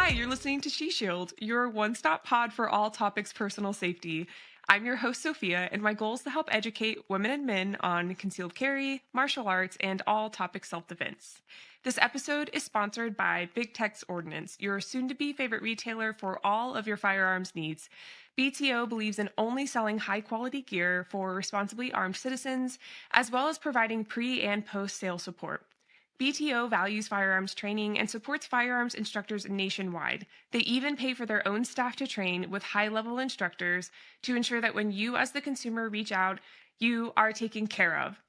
Hi, you're listening to She Shield, your one-stop pod for all topics personal safety. I'm your host, Sofia, and my goal is to help educate women and men on concealed carry, martial arts, and all topics self-defense. This episode is sponsored by Big Tech's Ordnance, your soon-to-be favorite retailer for all of your firearms needs. BTO believes in only selling high-quality gear for responsibly armed citizens, as well as providing pre- and post-sale support. BTO values firearms training and supports firearms instructors nationwide. They even pay for their own staff to train with high-level instructors to ensure that when you as the consumer reach out, you are taken care of.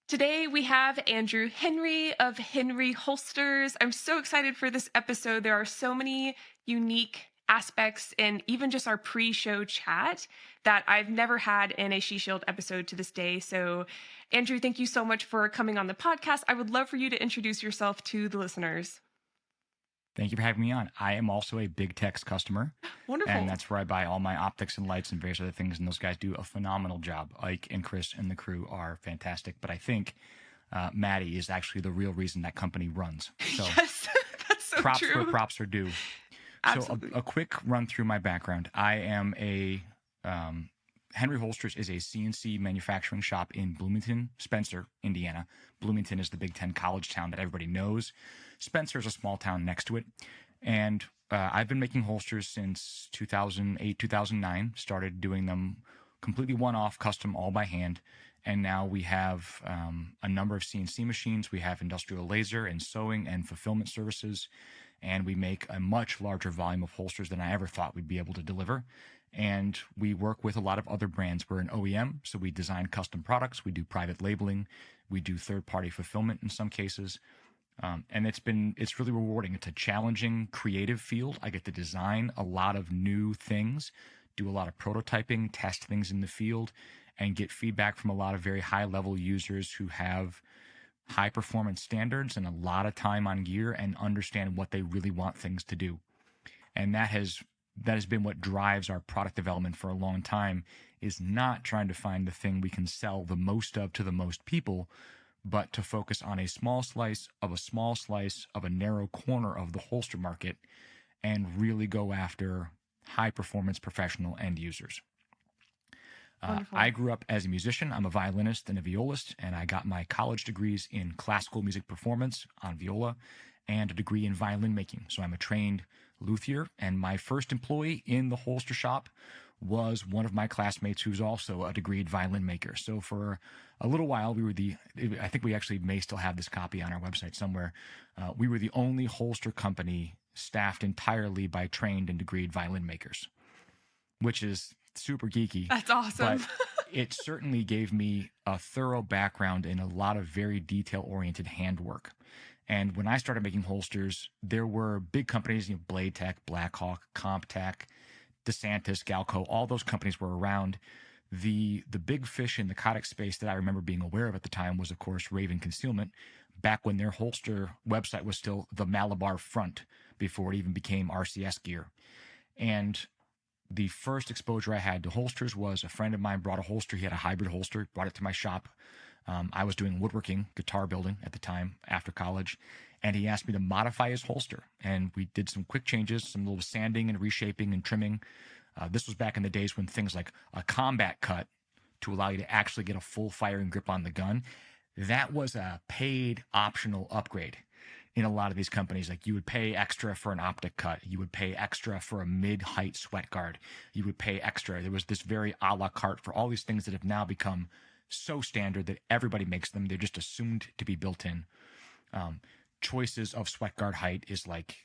Today we have Andrew Henry of Henry Holsters. I'm so excited for this episode. There are so many unique aspects and even just our pre-show chat that I've never had in a She Shield episode to this day. So Andrew, thank you so much for coming on the podcast. I would love for you to introduce yourself to the listeners. Thank you for having me on. I am also a Big Tech's customer. Wonderful. And that's where I buy all my optics and lights and various other things. And those guys do a phenomenal job. Ike and Chris and the crew are fantastic. But I think Maddie is actually the real reason that company runs. So yes, that's so props true. where props are due. Absolutely. So a quick run through my background. I am Henry Holsters is a CNC manufacturing shop in Bloomington, Spencer, Indiana. Bloomington is the Big Ten college town that everybody knows. Spencer is a small town next to it. And I've been making holsters since 2008, 2009. Started doing them completely one-off, custom, all by hand. And now we have a number of CNC machines. We have industrial laser and sewing and fulfillment services. And we make a much larger volume of holsters than I ever thought we'd be able to deliver. And we work with a lot of other brands. We're an OEM, so we design custom products. We do private labeling. We do third-party fulfillment in some cases. And it's really rewarding. It's a challenging, creative field. I get to design a lot of new things, do a lot of prototyping, test things in the field, and get feedback from a lot of very high-level users who have high-performance standards and a lot of time on gear and understand what they really want things to do. And that has been what drives our product development for a long time, is not trying to find the thing we can sell the most of to the most people, but to focus on a small slice of a narrow corner of the holster market and really go after high-performance professional end users. I grew up as a musician. I'm a violinist and a violist, and I got my college degrees in classical music performance on viola and a degree in violin making. So I'm a trained luthier, and my first employee in the holster shop was one of my classmates who's also a degreed violin maker. So for a little while, I think we actually may still have this copy on our website somewhere. We were the only holster company staffed entirely by trained and degreed violin makers, which is super geeky. That's awesome. But it certainly gave me a thorough background in a lot of very detail-oriented handwork. And when I started making holsters, there were big companies, Blade Tech, Blackhawk, CompTech, DeSantis, Galco, all those companies were around. The big fish in the kydex space that I remember being aware of at the time was, of course, Raven Concealment, back when their holster website was still the Malabar Front, before it even became RCS Gear. And the first exposure I had to holsters was a friend of mine brought a holster. He had a hybrid holster, brought it to my shop. I was doing woodworking, guitar building at the time after college, and he asked me to modify his holster. And we did some quick changes, some little sanding and reshaping and trimming. This was back in the days when things like a combat cut to allow you to actually get a full firing grip on the gun, that was a paid optional upgrade. In a lot of these companies, like you would pay extra for an optic cut. You would pay extra for a mid-height sweat guard. You would pay extra. There was this very a la carte for all these things that have now become so standard that everybody makes them. They're just assumed to be built in. Choices of sweat guard height is like,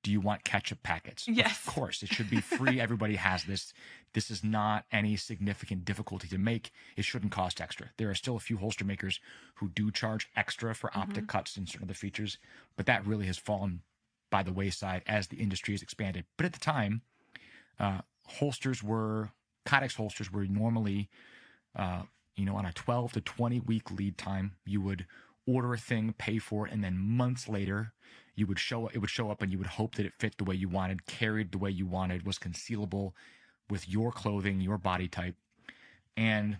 do you want ketchup packets? Yes. Of course, it should be free. Everybody has this. This is not any significant difficulty to make. It shouldn't cost extra. There are still a few holster makers who do charge extra for optic cuts and certain other features, but that really has fallen by the wayside as the industry has expanded. But at the time, kydex holsters were normally, on a 12 to 20 week lead time. You would order a thing, pay for it, and then months later, it would show up, and you would hope that it fit the way you wanted, carried the way you wanted, was concealable with your clothing, your body type. And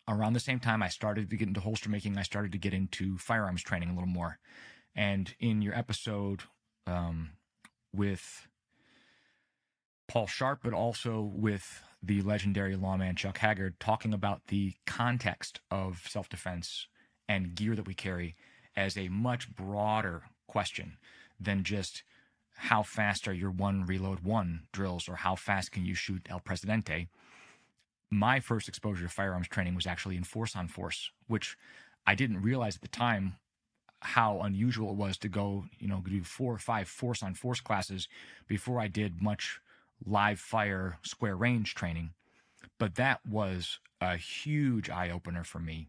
around the same time I started to get into holster making, I started to get into firearms training a little more. And in your episode with Paul Sharp, but also with the legendary lawman Chuck Haggard, talking about the context of self-defense and gear that we carry as a much broader question than just how fast are your one reload one drills or how fast can you shoot El Presidente. My first exposure to firearms training was actually in force on force, which I didn't realize at the time how unusual it was to go, do 4 or 5 force on force classes before I did much live fire square range training. But that was a huge eye opener for me.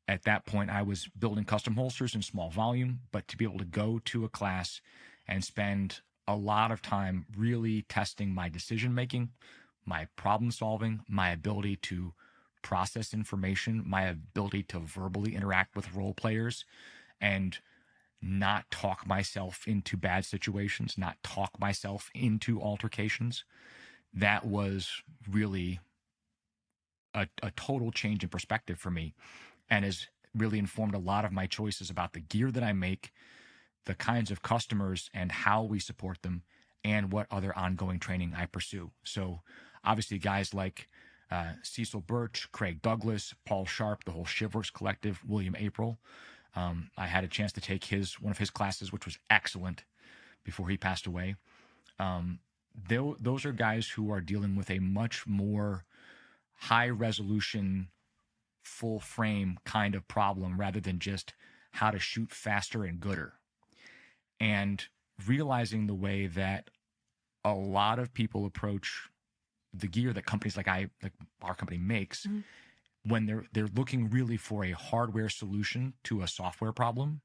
At that point, I was building custom holsters in small volume, but to be able to go to a class and spend a lot of time really testing my decision making, my problem solving, my ability to process information, my ability to verbally interact with role players and not talk myself into bad situations, not talk myself into altercations. That was really a total change in perspective for me, and has really informed a lot of my choices about the gear that I make, the kinds of customers and how we support them, and what other ongoing training I pursue. So obviously guys like Cecil Birch, Craig Douglas, Paul Sharp, the whole Shivworks collective, William April. I had a chance to take one of his classes, which was excellent, before he passed away. Those are guys who are dealing with a much more high resolution, full frame kind of problem rather than just how to shoot faster and gooder. And realizing the way that a lot of people approach the gear that companies like our company makes, when they're looking really for a hardware solution to a software problem,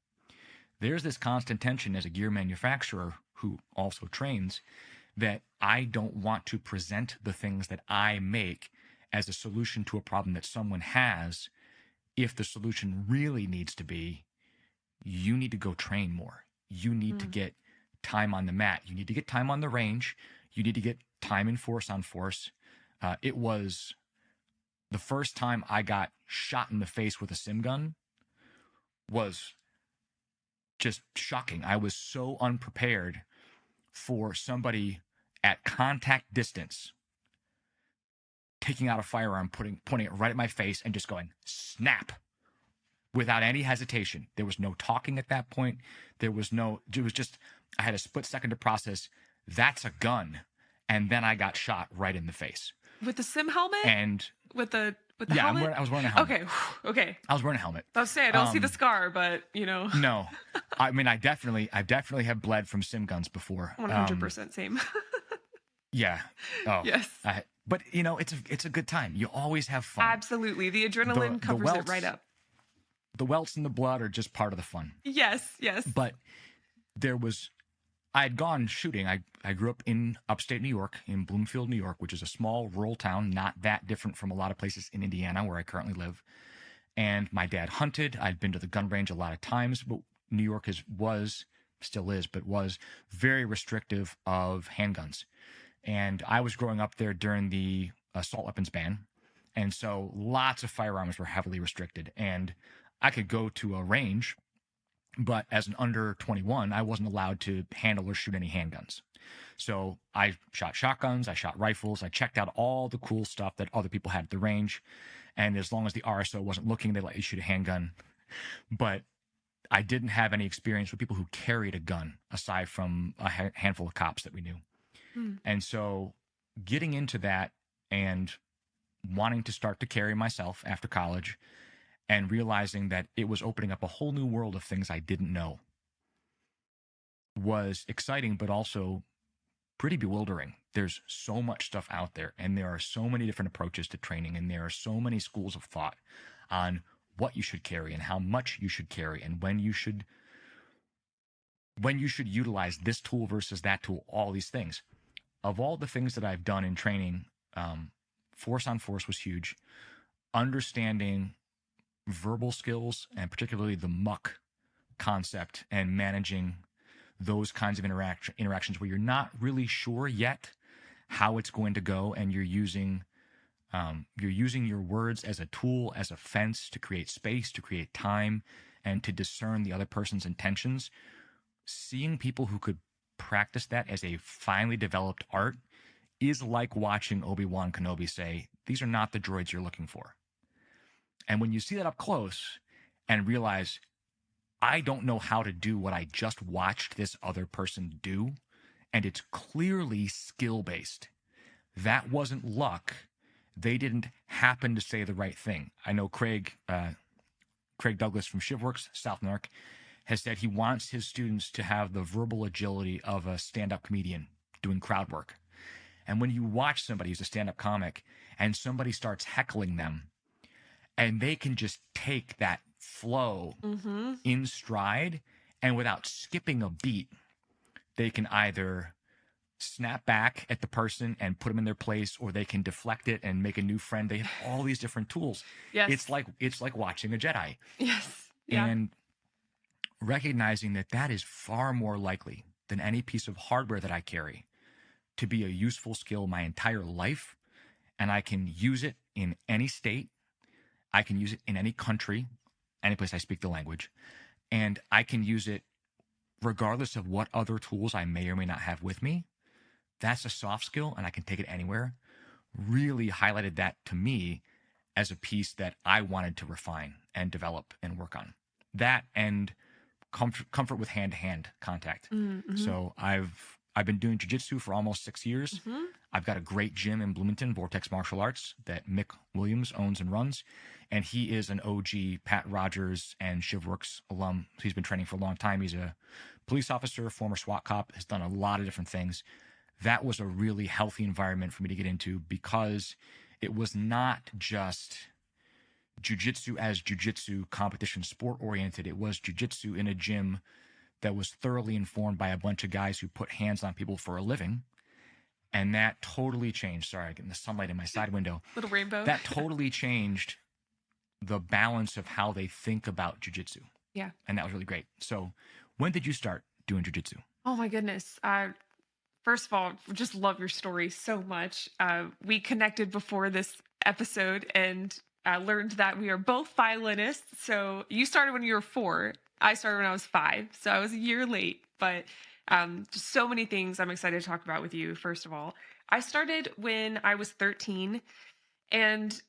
there's this constant tension as a gear manufacturer who also trains that I don't want to present the things that I make as a solution to a problem that someone has, if the solution really needs to be, you need to go train more. You need to get time on the mat. You need to get time on the range. You need to get time in force on force. It was the first time I got shot in the face with a sim gun was just shocking. I was so unprepared for somebody at contact distance taking out a firearm, pointing it right at my face and just going, snap, without any hesitation. There was no talking at that point. It was just, I had a split second to process, that's a gun. And then I got shot right in the face. With the sim helmet? And with the helmet? I was wearing a helmet. Okay. I was wearing a helmet. I was saying, I don't see the scar, but No. I mean, I definitely have bled from sim guns before. 100% same. Yeah. Oh. Yes. But it's a good time. You always have fun. Absolutely. The adrenaline covers it right up. The welts and the blood are just part of the fun. Yes. But I had gone shooting. I grew up in upstate New York, in Bloomfield, New York, which is a small rural town, not that different from a lot of places in Indiana where I currently live. And my dad hunted. I'd been to the gun range a lot of times, but New York still is very restrictive of handguns. And I was growing up there during the assault weapons ban. And so lots of firearms were heavily restricted. And I could go to a range, but as an under 21, I wasn't allowed to handle or shoot any handguns. So I shot shotguns, I shot rifles, I checked out all the cool stuff that other people had at the range. And as long as the RSO wasn't looking, they let you shoot a handgun. But I didn't have any experience with people who carried a gun, aside from a handful of cops that we knew. And so getting into that and wanting to start to carry myself after college and realizing that it was opening up a whole new world of things I didn't know was exciting, but also pretty bewildering. There's so much stuff out there, and there are so many different approaches to training, and there are so many schools of thought on what you should carry and how much you should carry and when you should utilize this tool versus that tool, all these things. Of all the things that I've done in training, force on force was huge. Understanding verbal skills, and particularly the muck concept, and managing those kinds of interactions where you're not really sure yet how it's going to go, and you're using your words as a tool, as a fence to create space, to create time, and to discern the other person's intentions. Seeing people who could practice that as a finely developed art is like watching Obi-Wan Kenobi say, these are not the droids you're looking for. And when you see that up close and realize, I don't know how to do what I just watched this other person do, and it's clearly skill-based. That wasn't luck. They didn't happen to say the right thing. I know Craig Douglas from Shivworks, South Narc, has said he wants his students to have the verbal agility of a stand-up comedian doing crowd work. And when you watch somebody who's a stand-up comic and somebody starts heckling them, and they can just take that flow in stride, and without skipping a beat, they can either snap back at the person and put them in their place, or they can deflect it and make a new friend. They have all these different tools. Yes. It's like watching a Jedi. Yes. Yeah. And recognizing that is far more likely than any piece of hardware that I carry to be a useful skill my entire life. And I can use it in any state. I can use it in any country, any place I speak the language. And I can use it regardless of what other tools I may or may not have with me. That's a soft skill, and I can take it anywhere. Really highlighted that to me as a piece that I wanted to refine and develop and work on. That and comfort with hand-to-hand contact. So I've been doing jiu-jitsu for almost 6 years. I've got a great gym in Bloomington, Vortex Martial Arts, that Mick Williams owns and runs. And he is an OG Pat Rogers and Shivworks alum. He's been training for a long time. He's a police officer, former SWAT cop, has done a lot of different things. That was a really healthy environment for me to get into, because it was not just jiu-jitsu as jiu-jitsu competition sport oriented. It was jiu-jitsu in a gym that was thoroughly informed by a bunch of guys who put hands on people for a living. And that totally changed. Sorry, I'm getting the sunlight in my side window. Little rainbow. That totally changed the balance of how they think about jiu-jitsu. Yeah. And that was really great. So when did you start doing jiu-jitsu? Oh my goodness. First of all, just love your story so much. We connected before this episode and learned that we are both violinists. So you started when you were 4. I started when I was 5. So I was a year late, but just so many things I'm excited to talk about with you. First of all, I started when I was 13, and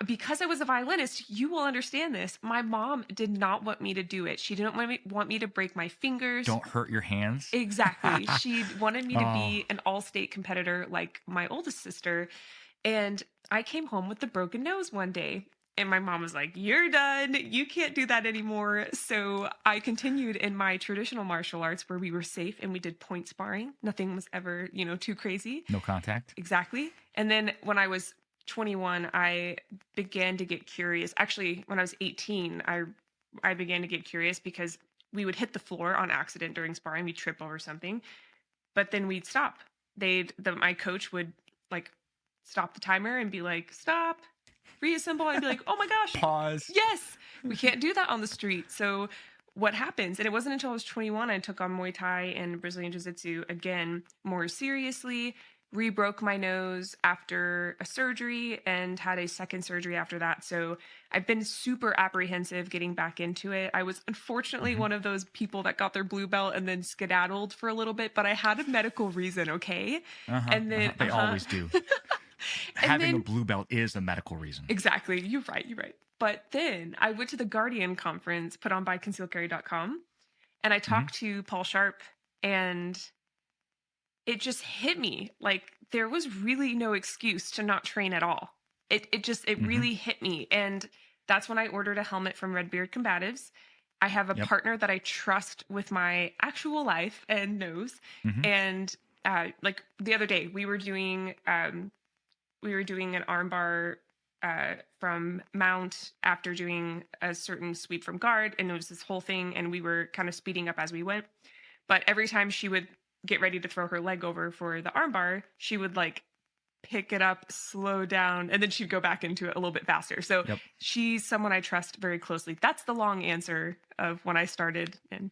because I was a violinist, you will understand this. My mom did not want me to do it. She didn't want me to break my fingers. Don't hurt your hands. Exactly. She wanted me to be an all-state competitor like my oldest sister. And I came home with a broken nose one day. And my mom was like, you're done. You can't do that anymore. So I continued in my traditional martial arts, where we were safe and we did point sparring. Nothing was ever, too crazy. No contact. Exactly. And then when I was 21, I began to get curious. Actually, when I was 18, I began to get curious because we would hit the floor on accident during sparring. We'd trip over something, but then we'd stop. My coach would stop the timer and be like, stop, reassemble. I'd be like, oh my gosh. Pause. Yes, we can't do that on the street. So what happens? And it wasn't until I was 21, I took on Muay Thai and Brazilian Jiu-Jitsu again more seriously. Rebroke my nose after a surgery and had a second surgery after that. So I've been super apprehensive getting back into it. I was unfortunately one of those people that got their blue belt and then skedaddled for a little bit, but I had a medical reason, okay? And then they always do. Having a blue belt is a medical reason. Exactly. You're right. But then I went to the Guardian conference put on by concealedcarry.com, and I talked to Paul Sharp, and it just hit me. Like, there was really no excuse to not train at all. It really hit me. And that's when I ordered a helmet from Redbeard Combatives. I have a partner that I trust with my actual life and knows. And the other day we were doing an armbar from mount after doing a certain sweep from guard. And it was this whole thing, and we were kind of speeding up as we went. But every time she would get ready to throw her leg over for the armbar, she would pick it up, slow down, and then she'd go back into it a little bit faster. So she's someone I trust very closely. That's the long answer of when I started. And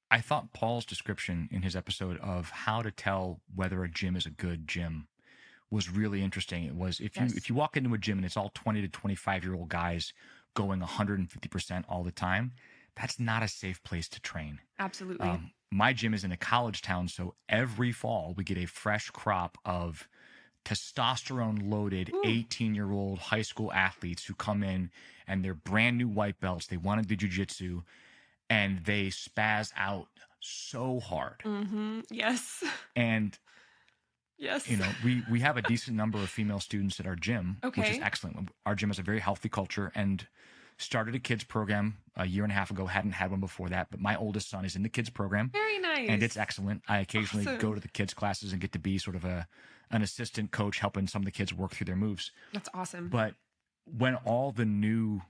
I thought Paul's description in his episode of how to tell whether a gym is a good gym was really interesting. It was, if you walk into a gym and it's all 20 to 25-year-old guys going 150% all the time, that's not a safe place to train. Absolutely. My gym is in a college town, so every fall we get a fresh crop of testosterone loaded Ooh. 18-year-old high school athletes who come in and they're brand new white belts. They want to do jiu-jitsu and they spaz out so hard. Yes. And Yes. we have a decent number of female students at our gym, which is Okay. excellent. Our gym has a very healthy culture and started a kids program a year and a half ago. Hadn't had one before that, but my oldest son is in the kids program. Very nice. And it's excellent. I occasionally Awesome. go to the kids classes and get to be sort of an assistant coach helping some of the kids work through their moves. That's awesome. But when all the new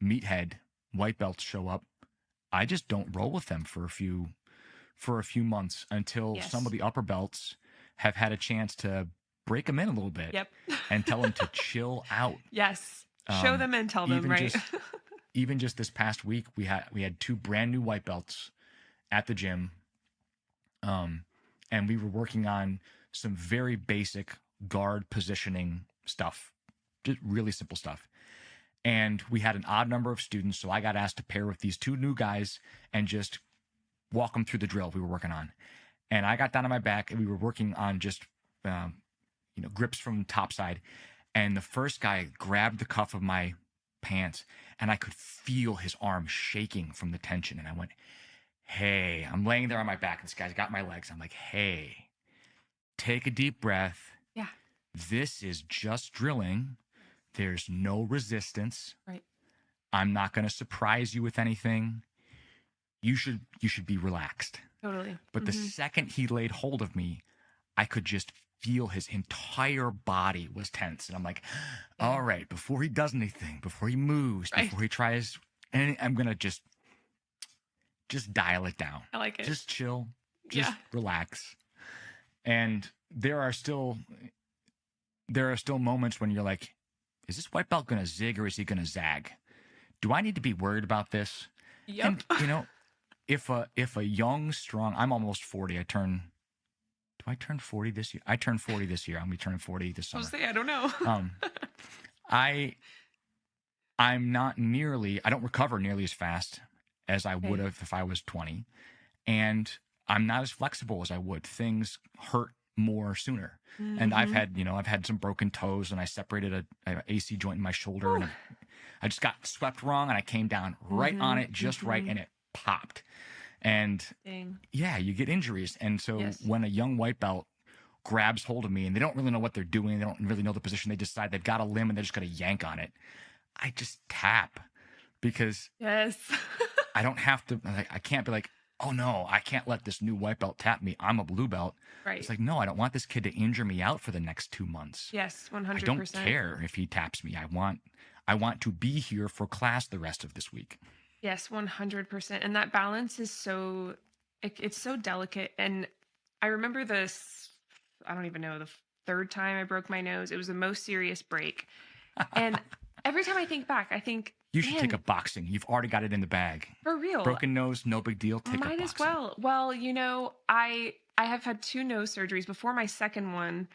meathead white belts show up, I just don't roll with them for a few months until Yes. some of the upper belts have had a chance to break them in a little bit. Yep. And tell them to chill out. Yes. Show them and tell them, even right? Even just this past week, we had 2 brand new white belts at the gym. And we were working on some very basic guard positioning stuff, just really simple stuff. And we had an odd number of students, so I got asked to pair with these 2 new guys and just walk them through the drill we were working on. And I got down on my back, and we were working on just grips from the top side. And the first guy grabbed the cuff of my pants, and I could feel his arm shaking from the tension. And I went, hey, I'm laying there on my back, and this guy's got my legs. I'm like, hey, take a deep breath. Yeah. This is just drilling. There's no resistance. Right. I'm not going to surprise you with anything. You should be relaxed. Totally. But the second he laid hold of me, I could just feel his entire body was tense. And I'm like, all right, before he does anything, before he moves, before he tries, and I'm going to just dial it down. I like it. Just chill. Just relax. And there are still moments when you're like, is this white belt going to zig or is he going to zag? Do I need to be worried about this? Yep. And if a young, strong, I'm almost 40. Do I turn 40 this year? I turned 40 this year. I'm going to be turning 40 this summer. I'll say, I don't know. I don't recover nearly as fast as I would have if I was 20. And I'm not as flexible as I would. Things hurt more sooner. And I've had some broken toes, and I separated a AC joint in my shoulder, and I just got swept wrong, and I came down right on it, just right, and it popped. And you get injuries. And so when a young white belt grabs hold of me and they don't really know what they're doing, they don't really know the position, they decide they've got a limb and they're just going to yank on it, I just tap, because I don't have to, I can't be like, oh no, I can't let this new white belt tap me. I'm a blue belt. Right. It's like, no, I don't want this kid to injure me out for the next 2 months. Yes, 100%. I don't care if he taps me. I want to be here for class the rest of this week. Yes, 100%. And that balance is it's so delicate. And I remember this, I don't even know, the 3rd time I broke my nose. It was the most serious break. And every time I think back, I think, you should take up boxing. You've already got it in the bag. For real. Broken nose, no big deal. Take up boxing. Might as well. Well, I have had 2 nose surgeries. Before my second one,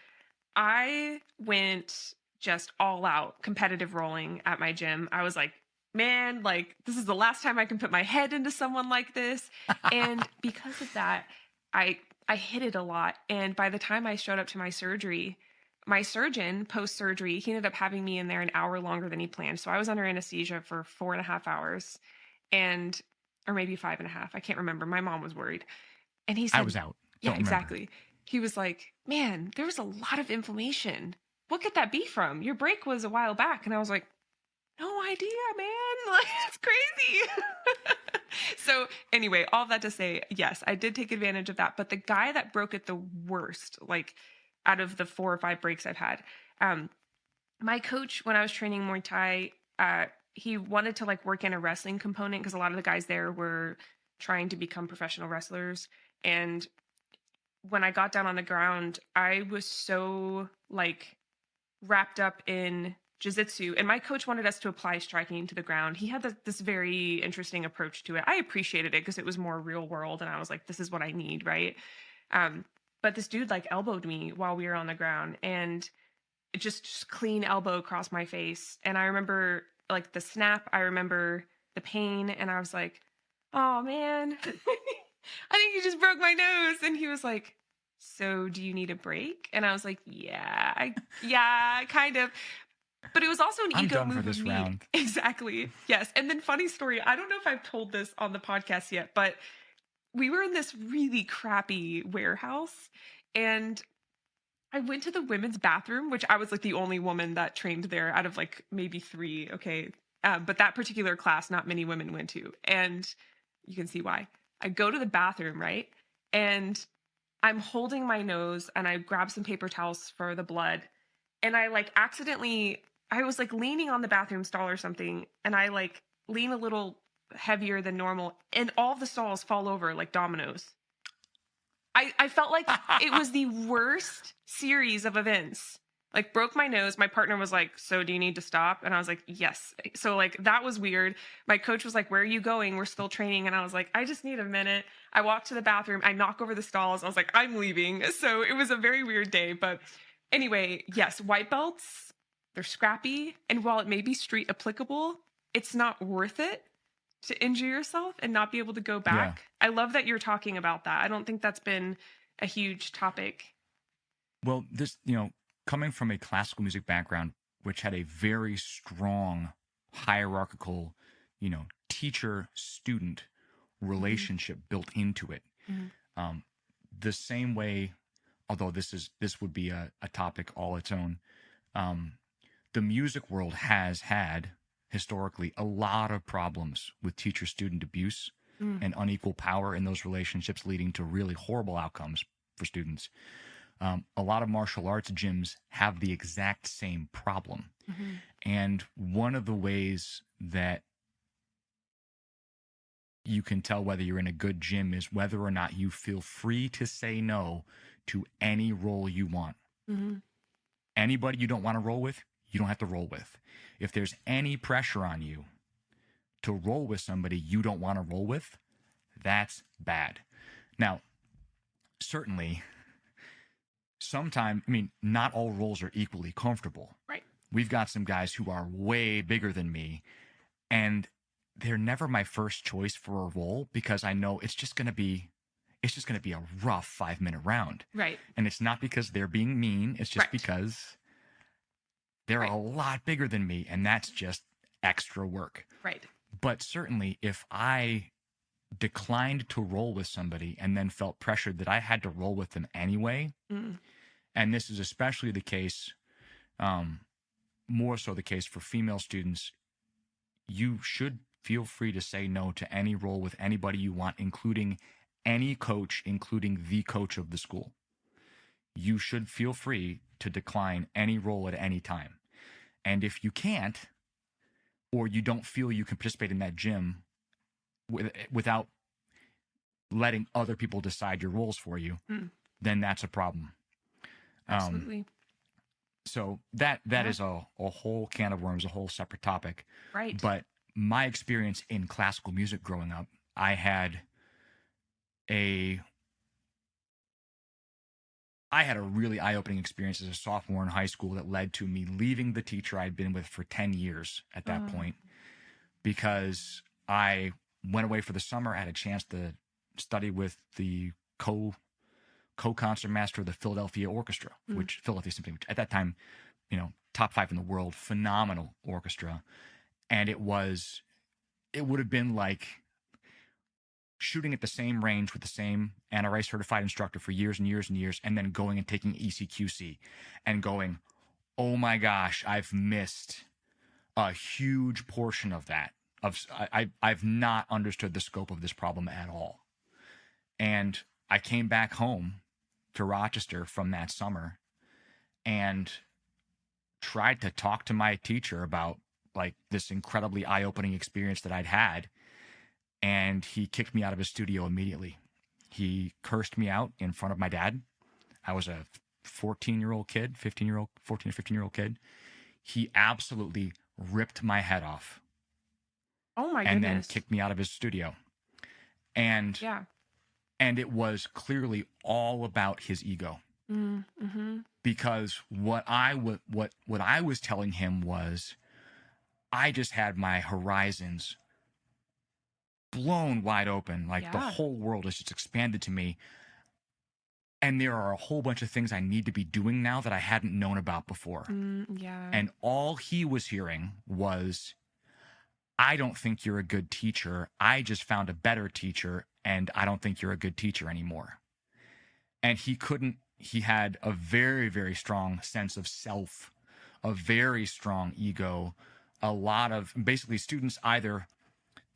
I went just all out competitive rolling at my gym. I was like, man, like, this is the last time I can put my head into someone like this. And because of that, I hit it a lot. And by the time I showed up to my surgery, my surgeon post-surgery, he ended up having me in there an hour longer than he planned. So I was under anesthesia for 4.5 hours or maybe 5.5. I can't remember. My mom was worried. And he said, I was out. Yeah, exactly. He was like, man, there was a lot of inflammation. What could that be from? Your break was a while back. And I was like, no idea, man. Like, it's crazy. So anyway, all that to say, yes, I did take advantage of that. But the guy that broke it the worst, like out of the 4 or 5 breaks I've had, my coach, when I was training Muay Thai, he wanted to like work in a wrestling component because a lot of the guys there were trying to become professional wrestlers. And when I got down on the ground, I was so like wrapped up in Jiu-Jitsu, and my coach wanted us to apply striking to the ground. He had this very interesting approach to it. I appreciated it because it was more real world, and I was like, this is what I need, right? But this dude like elbowed me while we were on the ground, and it just clean elbow across my face. And I remember like the snap, I remember the pain, and I was like, oh man, I think you just broke my nose. And he was like, so do you need a break? And I was like, yeah, kind of. But it was also an I'm ego done for move of this me. round. Exactly. Yes. And then funny story, I don't know if I've told this on the podcast yet, but we were in this really crappy warehouse and I went to the women's bathroom, which I was like the only woman that trained there out of like maybe three. Okay. But that particular class, not many women went to. And you can see why. I go to the bathroom, right? And I'm holding my nose and I grab some paper towels for the blood. And I like accidentally, I was like leaning on the bathroom stall or something. And I like lean a little heavier than normal. And all the stalls fall over like dominoes. I felt like it was the worst series of events. Like broke my nose. My partner was like, "So do you need to stop?" And I was like, "Yes." So like that was weird. My coach was like, "Where are you going? We're still training." And I was like, "I just need a minute." I walked to the bathroom. I knock over the stalls. I was like, "I'm leaving." So it was a very weird day, but anyway, yes, white belts, they're scrappy, and while it may be street applicable, it's not worth it to injure yourself and not be able to go Yeah. back. I love that you're talking about that. I don't think that's been a huge topic. Well, this, coming from a classical music background, which had a very strong hierarchical, teacher student Mhm. relationship built into it. Mhm. Um, the same way, although this would be a topic all its own, um, the music world has had historically a lot of problems with teacher student abuse Mm. and unequal power in those relationships, leading to really horrible outcomes for students. A lot of martial arts gyms have the exact same problem. Mhm. And one of the ways that you can tell whether you're in a good gym is whether or not you feel free to say no to any role you want. Mhm. Anybody you don't want to roll with, you don't have to roll with. If there's any pressure on you to roll with somebody you don't want to roll with, that's bad. Now, certainly, sometimes, not all roles are equally comfortable. Right. We've got some guys who are way bigger than me, and they're never my first choice for a role because I know it's just going to be a rough 5-minute round. Right. And it's not because they're being mean, it's just Right. because they're Right. a lot bigger than me, and that's just extra work. Right. But certainly if I declined to roll with somebody and then felt pressured that I had to roll with them anyway, Mm. and this is especially the case, more so the case for female students, you should feel free to say no to any role with anybody you want, including any coach, including the coach of the school. You should feel free to decline any role at any time. And if you can't, or you don't feel you can participate in that gym without letting other people decide your roles for you, Mm. then that's a problem. Absolutely. So that Yeah. is a whole can of worms, a whole separate topic. Right. But my experience in classical music growing up, I had a really eye-opening experience as a sophomore in high school that led to me leaving the teacher I'd been with for 10 years at that Oh. point, because I went away for the summer, had a chance to study with the co-concert master of the Philadelphia Orchestra, Mm. which Philadelphia Symphony, which at that time, top 5 in the world, phenomenal orchestra. And it would have been like shooting at the same range with the same NRA certified instructor for years and years and years, and then going and taking ECQC and going, oh my gosh, I've missed a huge portion of that. I've not understood the scope of this problem at all. And I came back home to Rochester from that summer and tried to talk to my teacher about like this incredibly eye-opening experience that I'd had. And he kicked me out of his studio immediately. He cursed me out in front of my dad. I was a 14-year-old kid, 14 or 15-year-old kid. He absolutely ripped my head off. Oh my and goodness. then kicked me out of his studio. And Yeah. and it was clearly all about his ego. Mm-hmm. Because what I was telling him was, I just had my horizons blown wide open. Like the Yeah. whole world has just expanded to me. And there are a whole bunch of things I need to be doing now that I hadn't known about before. Yeah. And all he was hearing was, I don't think you're a good teacher. I just found a better teacher, and I don't think you're a good teacher anymore. And he had a very, very strong sense of self, a very strong ego. A lot of basically students either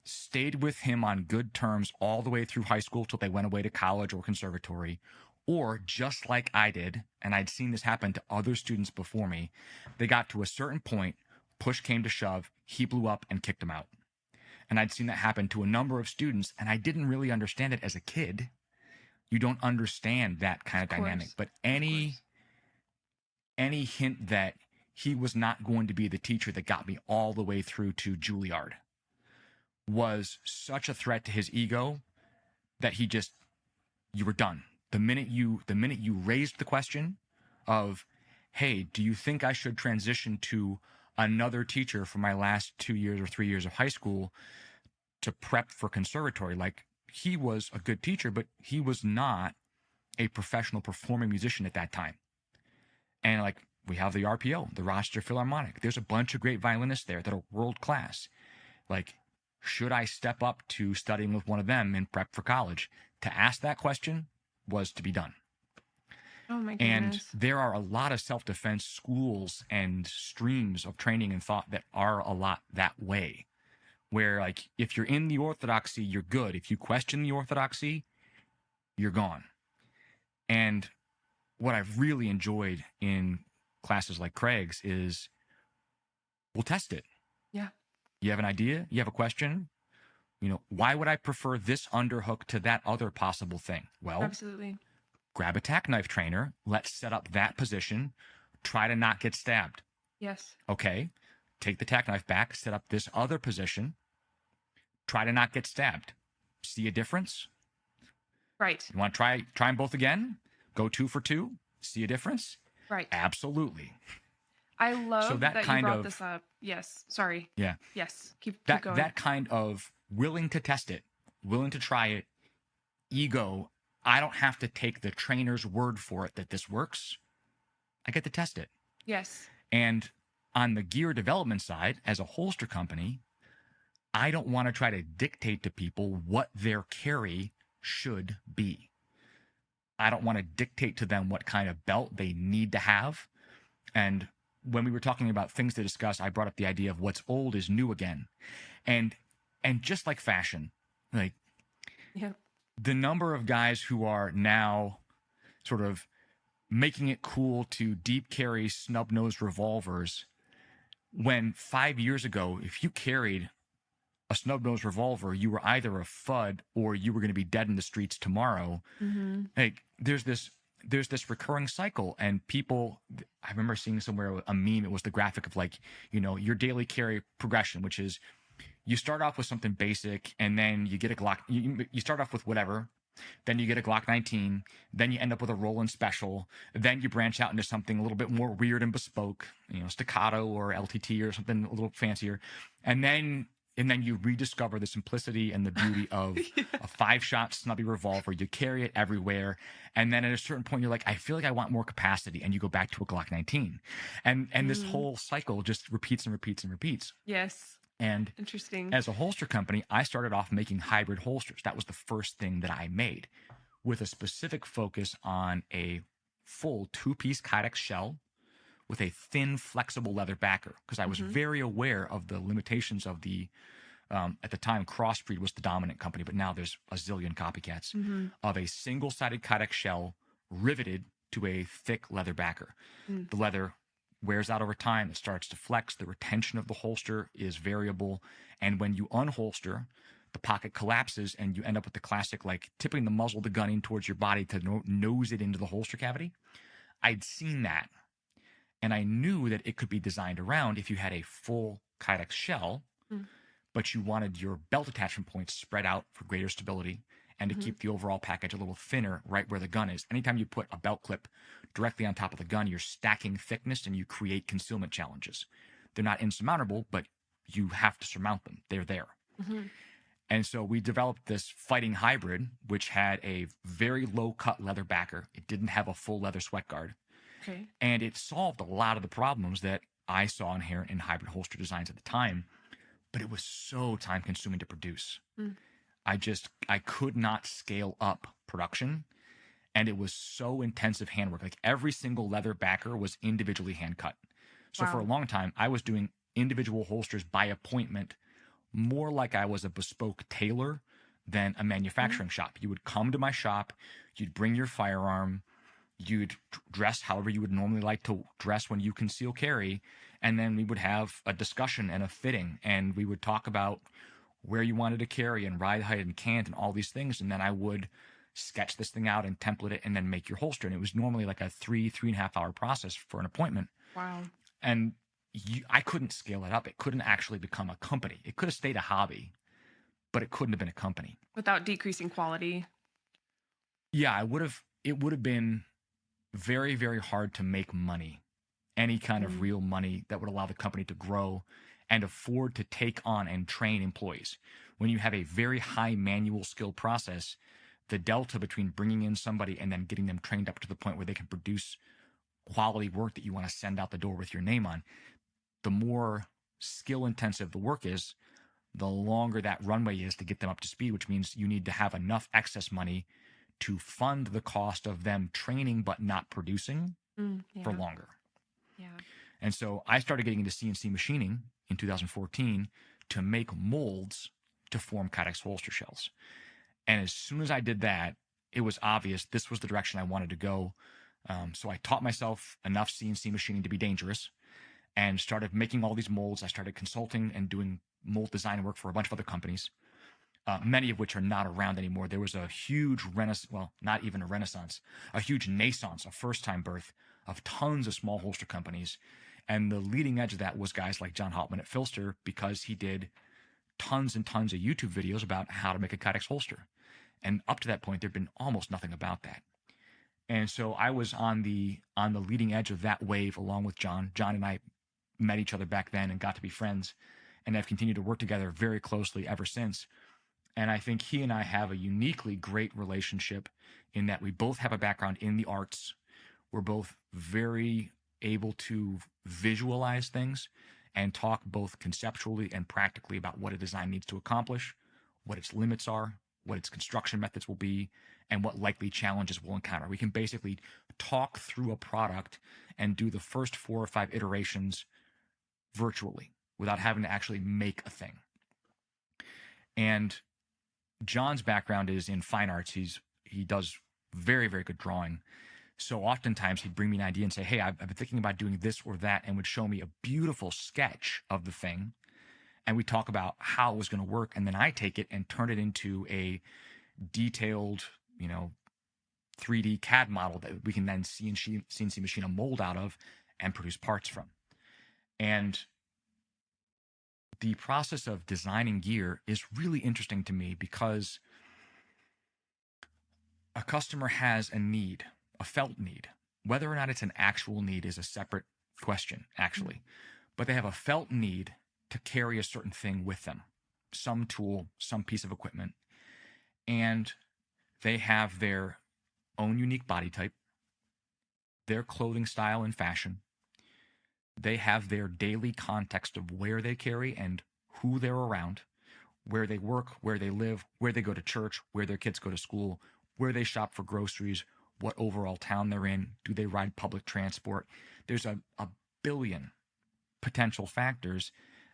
stayed with him on good terms all the way through high school till they went away to college or conservatory, or just like I did, and I'd seen this happen to other students before me, they got to a certain point, push came to shove, he blew up and kicked them out. And I'd seen that happen to a number of students, and I didn't really understand it as a kid. You don't understand that kind of dynamic. But any hint that he was not going to be the teacher that got me all the way through to Juilliard was such a threat to his ego that you were done. The minute you raised the question of, hey, do you think I should transition to another teacher for my last 2 years or 3 years of high school to prep for conservatory? Like, he was a good teacher, but he was not a professional performing musician at that time. And like, we have the RPO, the Rochester Philharmonic. There's a bunch of great violinists there that are world class. Like, should I step up to studying with one of them in prep for college? To ask that question was to be done. Oh my And goodness. there are a lot of self-defense schools and streams of training and thought that are a lot that way, where like, if you're in the orthodoxy, you're good. If you question the orthodoxy, you're gone. And what I've really enjoyed in classes like Craig's is we'll test it. Yeah. You have an idea? You have a question? Why would I prefer this underhook to that other possible thing? Well, Absolutely. grab a tack knife trainer. Let's set up that position. Try to not get stabbed. Yes. Okay. Take the tack knife back. Set up this other position. Try to not get stabbed. See a difference? Right. You want to try them both again? Go 2 for 2? See a difference? Right. Absolutely. I love that that you kind brought of- this up. Yes. Sorry. Yeah. Yes. Keep That going. that kind of willing to test it, willing to try it, ego. I don't have to take the trainer's word for it that this works. I get to test it. Yes. And on the gear development side, as a holster company, I don't want to try to dictate to people what their carry should be. I don't want to dictate to them what kind of belt they need to have. And when we were talking about things to discuss, I brought up the idea of what's old is new again. And just like fashion, like Yeah. the number of guys who are now sort of making it cool to deep carry snub-nosed revolvers, when 5 years ago, if you carried a snub-nosed revolver, you were either a FUD or you were going to be dead in the streets tomorrow. Mm-hmm. Like, there's this recurring cycle, and people, I remember seeing somewhere a meme, it was the graphic of like, your daily carry progression, which is you start off with something basic, and then you get a Glock, you start off with whatever, then you get a Glock 19, then you end up with a Roland Special, then you branch out into something a little bit more weird and bespoke, staccato or LTT or something a little fancier, and then you rediscover the simplicity and the beauty of a 5-shot snubby revolver. You carry it everywhere. And then at a certain point, you're like, I feel like I want more capacity. And you go back to a Glock 19. And this whole cycle just repeats and repeats and repeats. Yes. And Interesting. as a holster company, I started off making hybrid holsters. That was the first thing that I made, with a specific focus on a full 2-piece kydex shell with a thin, flexible leather backer, because I was very aware of the limitations of the, at the time, Crossbreed was the dominant company, but now there's a zillion copycats, of a single-sided kydex shell riveted to a thick leather backer. The leather wears out over time. It starts to flex. The retention of the holster is variable. And when you unholster, the pocket collapses and you end up with the classic, like, tipping the muzzle of the gun in towards your body to nose it into the holster cavity. I'd seen that. And I knew that it could be designed around if you had a full kydex shell, but you wanted your belt attachment points spread out for greater stability and to keep the overall package a little thinner right where the gun is. Anytime you put a belt clip directly on top of the gun, you're stacking thickness and you create concealment challenges. They're not insurmountable, but you have to surmount them. They're there. And so we developed this fighting hybrid, which had a very low cut leather backer. It didn't have a full leather sweat guard. Okay. And it solved a lot of the problems that I saw inherent in hybrid holster designs at the time, but it was so time consuming to produce. Mm. I could not scale up production, and it was so intensive handwork. Like every single leather backer was individually hand cut. So for a Wow. long time, I was doing individual holsters by appointment, more like I was a bespoke tailor than a manufacturing shop. You would come to my shop, you'd bring your firearm, you'd dress however you would normally like to dress when you conceal carry, and then we would have a discussion and a fitting, and we would talk about where you wanted to carry and ride height and cant and all these things, and then I would sketch this thing out and template it and then make your holster. And it was normally like a 3.5 hour process for an appointment. Wow. And I couldn't scale it up. It couldn't actually become a company. It could have stayed a hobby, but it couldn't have been a company. Without decreasing quality. Yeah, it would have been very, very hard to make money, any kind of real money that would allow the company to grow and afford to take on and train employees. When you have a very high manual skill process, the delta between bringing in somebody and then getting them trained up to the point where they can produce quality work that you want to send out the door with your name on, the more skill intensive the work is, the longer that runway is to get them up to speed, which means you need to have enough excess money to fund the cost of them training but not producing for longer. Yeah. And so I started getting into CNC machining in 2014 to make molds to form kydex holster shells. And as soon as I did that, it was obvious this was the direction I wanted to go. So I taught myself enough CNC machining to be dangerous and started making all these molds. I started consulting and doing mold design work for a bunch of other companies, many of which are not around anymore. There was a huge renaissance, well, not even a renaissance, a huge naissance, a first-time birth of tons of small holster companies. And the leading edge of that was guys like John Hauptman at Filster, because he did tons and tons of YouTube videos about how to make a kydex holster. And up to that point, there'd been almost nothing about that. And so I was on the leading edge of that wave along with John. John and I met each other back then and got to be friends, and have continued to work together very closely ever since. And I think he and I have a uniquely great relationship in that we both have a background in the arts. We're both very able to visualize things and talk both conceptually and practically about what a design needs to accomplish, what its limits are, what its construction methods will be, and what likely challenges we'll encounter. We can basically talk through a product and do the first 4 or 5 iterations virtually without having to actually make a thing. And John's background is in fine arts. He does very, very good drawing. So oftentimes he'd bring me an idea and say, hey, I've been thinking about doing this or that, and would show me a beautiful sketch of the thing. And we talk about how it was going to work. And then I take it and turn it into a detailed, 3D CAD model that we can then CNC machine a mold out of and produce parts from. And the process of designing gear is really interesting to me, because a customer has a need, a felt need. Whether or not it's an actual need is a separate question, actually. But they have a felt need to carry a certain thing with them, some tool, some piece of equipment. And they have their own unique body type, their clothing style and fashion. They have their daily context of where they carry and who they're around, where they work, where they live, where they go to church, where their kids go to school, where they shop for groceries, what overall town they're in, do they ride public transport. There's a billion potential factors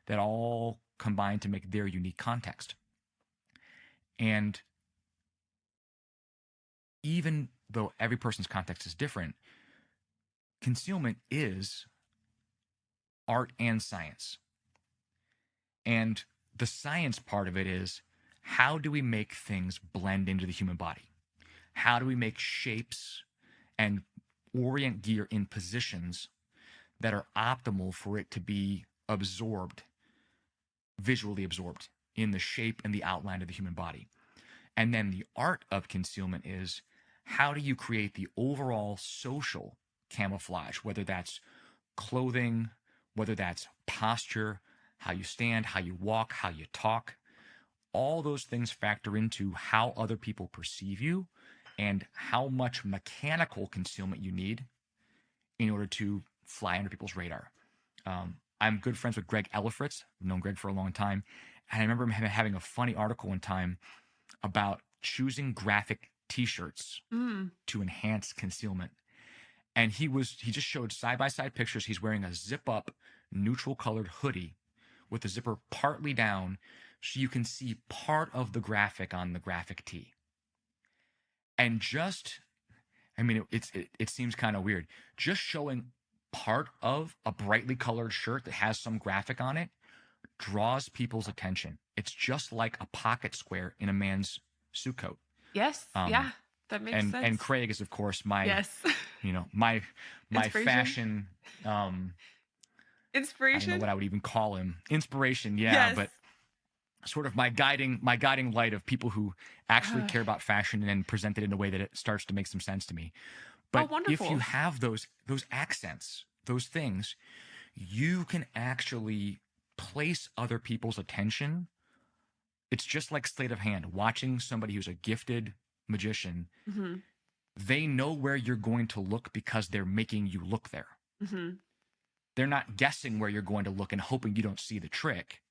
that all combine to make their unique context. And even though every person's context is different, concealment is art and science. And the science part of it is, how do we make things blend into the human body? How do we make shapes and orient gear in positions that are optimal for it to be absorbed, visually absorbed in the shape and the outline of the human body? And then the art of concealment is, how do you create the overall social camouflage, whether that's clothing, whether that's posture, how you stand, how you walk, how you talk, all those things factor into how other people perceive you and how much mechanical concealment you need in order to fly under people's radar. I'm good friends with Greg Ellifritz. I've known Greg for a long time. And I remember him having a funny article one time about choosing graphic t-shirts to enhance concealment. And he just showed side-by-side pictures. He's wearing a zip-up, neutral-colored hoodie with the zipper partly down so you can see part of the graphic on the graphic tee. And it seems kind of weird. Just showing part of a brightly colored shirt that has some graphic on it draws people's attention. It's just like a pocket square in a man's suit coat. Yes. Yeah. That makes sense. And Craig is, of course, my my fashion inspiration. I don't know what I would even call him. Inspiration, yeah, yes. But sort of my guiding light of people who actually care about fashion and present it in a way that it starts to make some sense to me. But if you have those accents, those things, you can actually place other people's attention. It's just like sleight of hand. Watching somebody who's a gifted magician, they know where you're going to look because they're making you look there. They're not guessing where you're going to look and hoping you don't see the trick.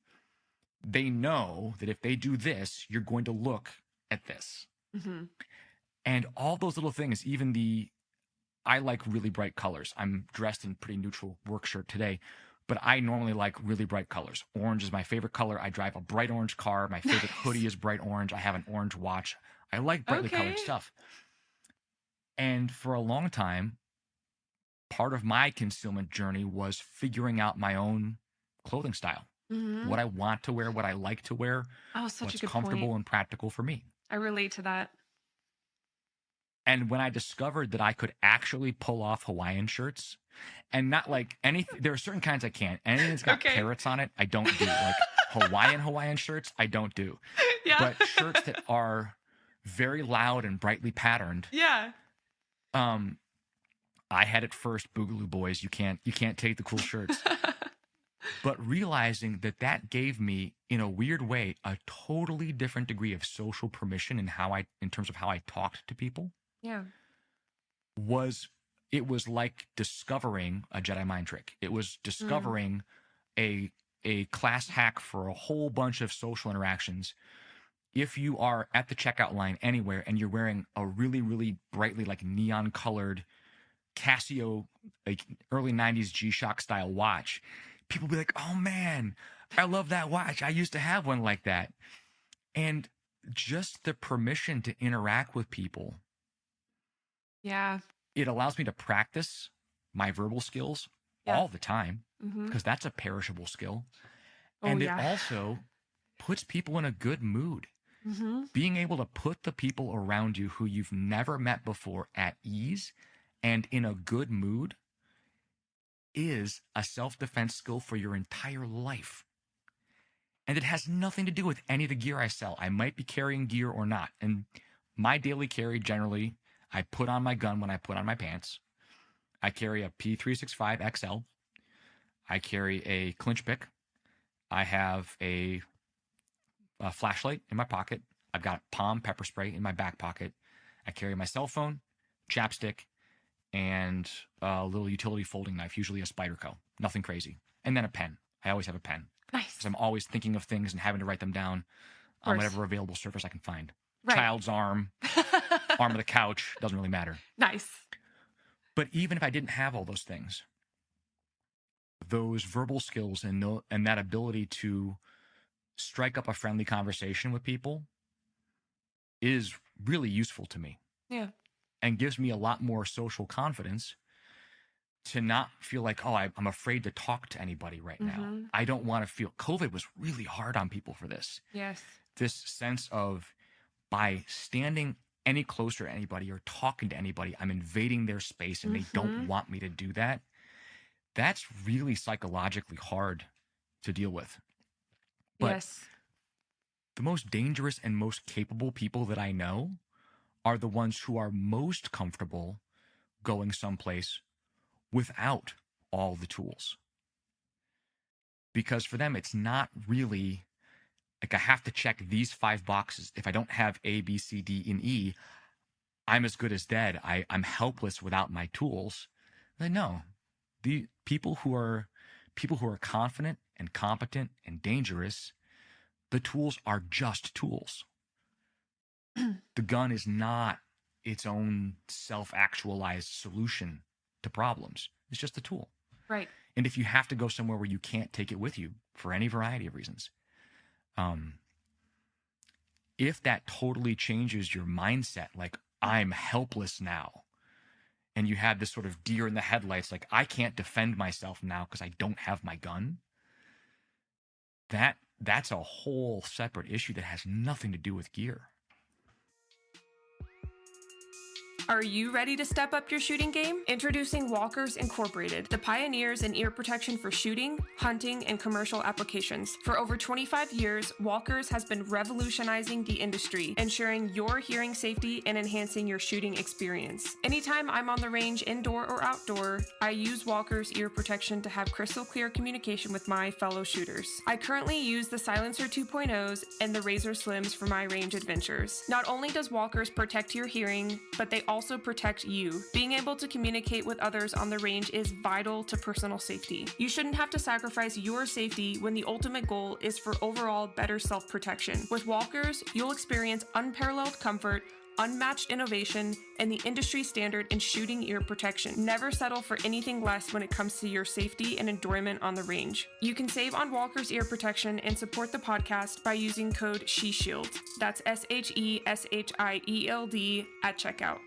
They know that if they do this, you're going to look at this. And all those little things, even I like really bright colors. I'm dressed in pretty neutral work shirt today, but I normally like really bright colors. Orange is my favorite color. I drive a bright orange car. My favorite hoodie is bright orange. I have an orange watch. I like brightly colored stuff. And for a long time, part of my concealment journey was figuring out my own clothing style. What I want to wear, what I like to wear, what's comfortable and practical for me. I relate to that. And when I discovered that I could actually pull off Hawaiian shirts, and not like anything, there are certain kinds I can't. Anything that's got parrots on it, I don't do. Like Hawaiian shirts, I don't do. Yeah. But shirts that are very loud and brightly patterned. Yeah. I had it first, Boogaloo Boys. You can't take the cool shirts. But realizing that gave me, in a weird way, a totally different degree of social permission in terms of how I talked to people. Yeah. It was like discovering a Jedi mind trick. It was discovering a class hack for a whole bunch of social interactions. If you are at the checkout line anywhere and you're wearing a really, really brightly like neon colored Casio, like early 90s G-Shock style watch, people will be like, oh man, I love that watch. I used to have one like that. And just the permission to interact with people. Yeah. It allows me to practice my verbal skills all the time because that's a perishable skill. And it also puts people in a good mood. Being able to put the people around you who you've never met before at ease and in a good mood is a self-defense skill for your entire life. And it has nothing to do with any of the gear I sell. I might be carrying gear or not. And my daily carry, generally, I put on my gun when I put on my pants. I carry a P365 XL. I carry a clinch pick. I have a flashlight in my pocket. I've got palm pepper spray in my back pocket. I carry my cell phone, chapstick, and a little utility folding knife, usually a Spyderco. Nothing crazy. And then a pen. I always have a pen. Nice. Because I'm always thinking of things and having to write them down on whatever available surface I can find. Right. Child's arm, arm of the couch, doesn't really matter. Nice. But even if I didn't have all those things, those verbal skills and that ability to strike up a friendly conversation with people is really useful to me. Yeah. And gives me a lot more social confidence to not feel like, oh, I'm afraid to talk to anybody right now. I don't want to feel. COVID was really hard on people for this. Yes. This sense of by standing any closer to anybody or talking to anybody, I'm invading their space and they don't want me to do that. That's really psychologically hard to deal with. But the most dangerous and most capable people that I know are the ones who are most comfortable going someplace without all the tools. Because for them, it's not really Like, I have to check these 5 boxes. If I don't have A, B, C, D, and E, I'm as good as dead. I'm helpless without my tools. Like, no, the people who are confident and competent and dangerous, the tools are just tools. The gun is not its own self-actualized solution to problems. It's just a tool. Right. And if you have to go somewhere where you can't take it with you for any variety of reasons, if that totally changes your mindset, like, I'm helpless now, and you have this sort of deer in the headlights, like, I can't defend myself now because I don't have my gun, that's a whole separate issue that has nothing to do with gear. Are you ready to step up your shooting game? Introducing Walkers Incorporated, the pioneers in ear protection for shooting, hunting, and commercial applications. For over 25 years, Walkers has been revolutionizing the industry, ensuring your hearing safety and enhancing your shooting experience. Anytime I'm on the range, indoor or outdoor, I use Walkers ear protection to have crystal clear communication with my fellow shooters. I currently use the Silencer 2.0s and the Razor Slims for my range adventures. Not only does Walkers protect your hearing, but they also protect you. Being able to communicate with others on the range is vital to personal safety. You shouldn't have to sacrifice your safety when the ultimate goal is for overall better self-protection. With Walkers, you'll experience unparalleled comfort, unmatched innovation, and the industry standard in shooting ear protection. Never settle for anything less when it comes to your safety and enjoyment on the range. You can save on Walker's ear protection and support the podcast by using code SHESHIELD. That's SHESHIELD at checkout.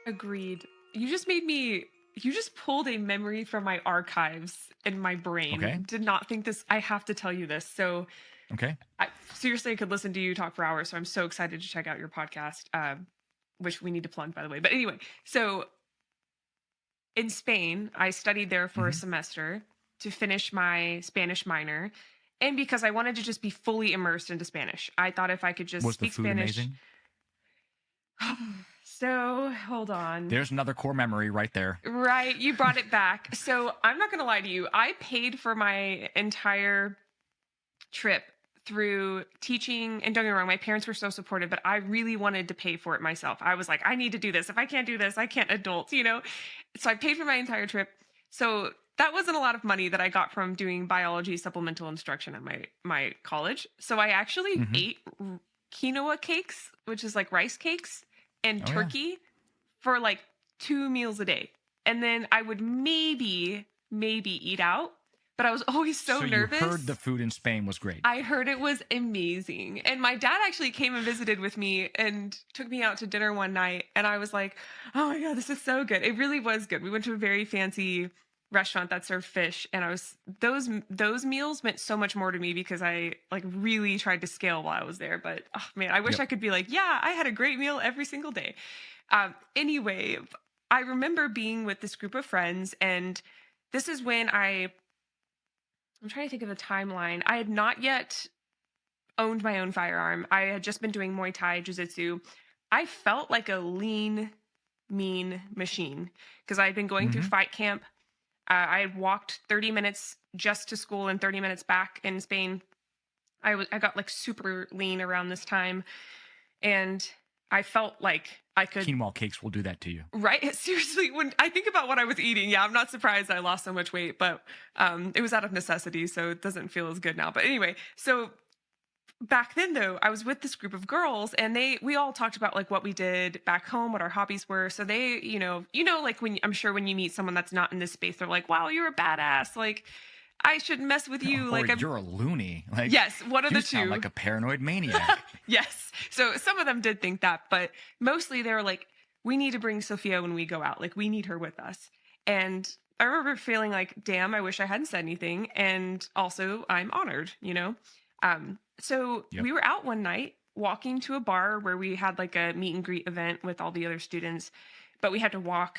Agreed. You just pulled a memory from my archives in my brain. Okay. Did not think this, I have to tell you this. So Okay. I seriously could listen to you talk for hours. So I'm so excited to check out your podcast, which we need to plug, by the way. But anyway, so in Spain, I studied there for a semester to finish my Spanish minor. And because I wanted to just be fully immersed into Spanish, I thought if I could just Was speak the food Spanish. amazing? So hold on. There's another core memory right there. Right. You brought it back. So I'm not going to lie to you. I paid for my entire trip through teaching. And don't get me wrong, my parents were so supportive, but I really wanted to pay for it myself. I was like, I need to do this. If I can't do this, I can't adult, you know? So I paid for my entire trip. So that wasn't a lot of money that I got from doing biology supplemental instruction at my college. So I actually ate quinoa cakes, which is like rice cakes, and turkey for like 2 meals a day. And then I would maybe eat out, but I was always so nervous. You heard the food in Spain was great. I heard it was amazing. And my dad actually came and visited with me and took me out to dinner one night. And I was like, oh my God, this is so good. It really was good. We went to a very fancy restaurant that served fish, and those meals meant so much more to me because I like really tried to scale while I was there. But oh man, I wish I could be like, yeah, I had a great meal every single day. Anyway, I remember being with this group of friends, and this is when I'm trying to think of the timeline. I had not yet owned my own firearm. I had just been doing Muay Thai, Jiu-Jitsu. I felt like a lean, mean machine because I had been going through fight camp. I had walked 30 minutes just to school and 30 minutes back in Spain. I got like super lean around this time, and I felt like I could. Quinoa cakes will do that to you. Right? Seriously, when I think about what I was eating, yeah, I'm not surprised I lost so much weight, but it was out of necessity, so it doesn't feel as good now. But anyway, so back then though, I was with this group of girls, and we all talked about like what we did back home, what our hobbies were. So they, like I'm sure when you meet someone that's not in this space, they're like, wow, you're a badass. Like I should mess with you. Or like you're a loony. Like, yes, one of the two. You sound like a paranoid maniac. Yes. So some of them did think that, but mostly they were like, we need to bring Sofia when we go out. Like we need her with us. And I remember feeling like, damn, I wish I hadn't said anything. And also I'm honored, So we were out one night walking to a bar where we had like a meet and greet event with all the other students, but we had to walk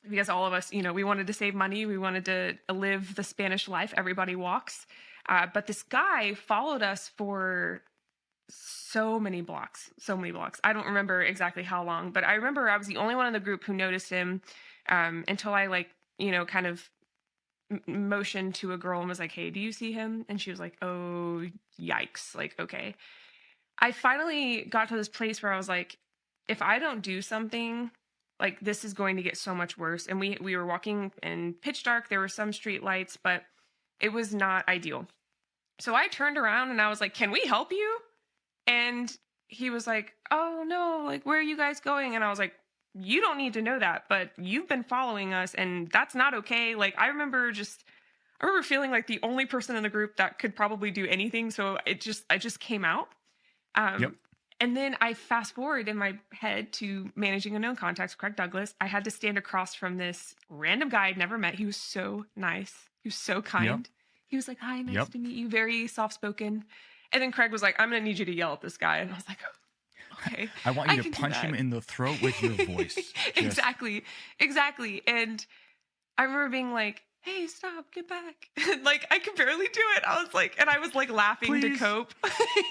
because all of us, we wanted to save money. We wanted to live the Spanish life. Everybody walks. But this guy followed us for so many blocks. I don't remember exactly how long, but I remember I was the only one in the group who noticed him until I kind of motioned to a girl and was like, "Hey, do you see him?" And she was like, "Oh, yikes." Like, okay. I finally got to this place where I was like, if I don't do something, like this is going to get so much worse. And we were walking in pitch dark. There were some street lights, but it was not ideal. So I turned around and I was like, "Can we help you?" And he was like, "Oh no, like where are you guys going?" And I was like, "You don't need to know that, but you've been following us and that's not okay." Like I remember feeling like the only person in the group that could probably do anything, so I just came out. Yep. And then I fast forward in my head to managing unknown contacts, Craig Douglas. I had to stand across from this random guy I'd never met. He was so nice. He was so Yep. kind. He was like, "Hi, nice Yep. to meet you." Very soft spoken. And then Craig was like, "I'm going to need you to yell at this guy." And I was like, "Okay, I want I you to can do punch that." him in the throat with your voice. Exactly. Exactly. And I remember being like, "Hey, stop, get back." Like I could barely do it. I was like, and I was like laughing to Please. cope.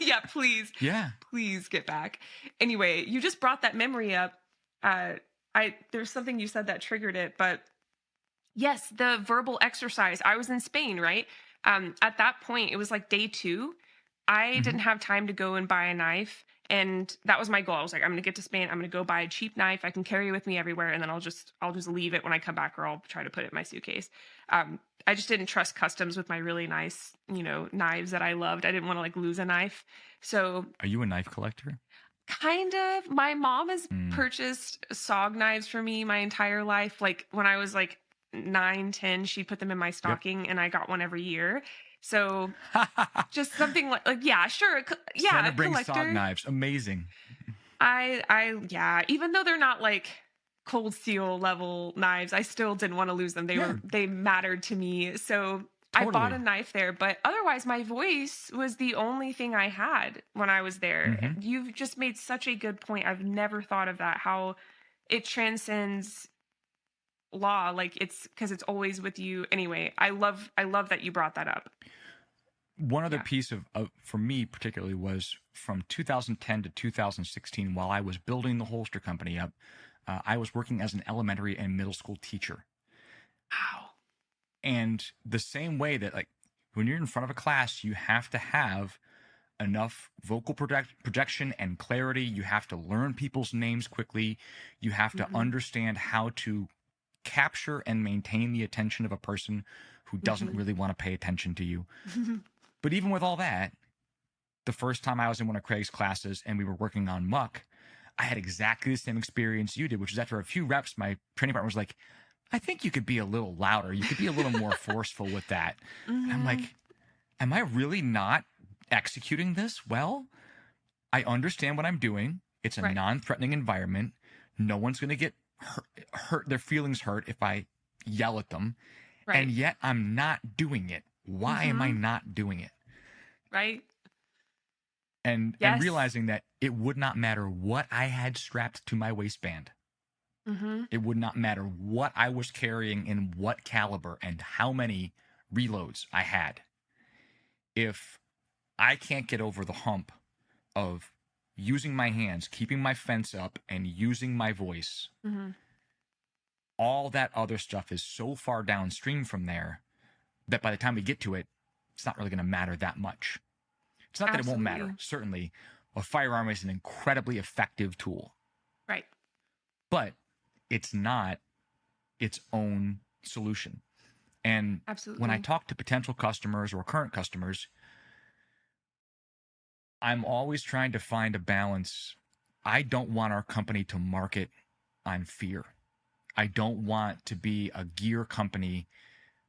Yeah, please. Yeah. Please get back. Anyway, you just brought that memory up. There's something you said that triggered it, but yes, the verbal exercise. I was in Spain, right? At that point, it was like day 2. I Mhm. didn't have time to go and buy a knife, and that was my goal. I was like, I'm going to get to Spain. I'm going to go buy a cheap knife. I can carry it with me everywhere, and then I'll just leave it when I come back, or I'll try to put it in my suitcase. I just didn't trust customs with my really nice, knives that I loved. I didn't want to like lose a knife. So Are you a knife collector? kind of, my mom has Mm. purchased SOG knives for me my entire life. Like when I was like 9, 10, she put them in my Yep. stocking, and I got one every year. So just something like yeah, sure, yeah, Santa a brings SOG collector. knives. Amazing. Yeah, even though they're not like cold steel level knives, I still didn't want to lose them. Yeah, They mattered to me. So I bought a totally. knife there, but otherwise my voice was the only thing I had when I was there. Hmm. You've just made such a good point. I've never thought of that, how it transcends law. Like it's because it's always with you anyway. I love that you brought that up. One other Yeah. piece of for me particularly was from 2010 to 2016 while I was building the holster company up. I was working as an elementary and middle school teacher. Wow. And the same way that like when you're in front of a class, you have to have enough vocal projection and clarity. You have to learn people's names quickly. You have to Hmm. understand how to capture and maintain the attention of a person who doesn't really want to pay attention to you. But even with all that, the first time I was in one of Craig's classes and we were working on muck, I had exactly the same experience you did, which is after a few reps, my training partner was like, "I think you could be a little louder. You could be a little more forceful with that." And I'm Hmm. like, am I really not executing this well? I understand what I'm doing. It's a Right. non-threatening environment. No one's going to get hurt, their feelings hurt if I yell at them. Right. And yet I'm not doing it. Why am I Hmm. not doing it? Right. And Yes. realizing that it would not matter what I had strapped to my waistband. Hmm. It would not matter what I was carrying in what caliber and how many reloads I had. If I can't get over the hump of using my hands, keeping my fence up, and using my voice, Hmm. all that other stuff is so far downstream from there that by the time we get to it, it's not really going to matter that much. It's not that it won't matter. Absolutely. Certainly, a firearm is an incredibly effective tool, Right. but it's not its own solution. And when I Absolutely. talk to potential customers or current customers, I'm always trying to find a balance. I don't want our company to market on fear. I don't want to be a gear company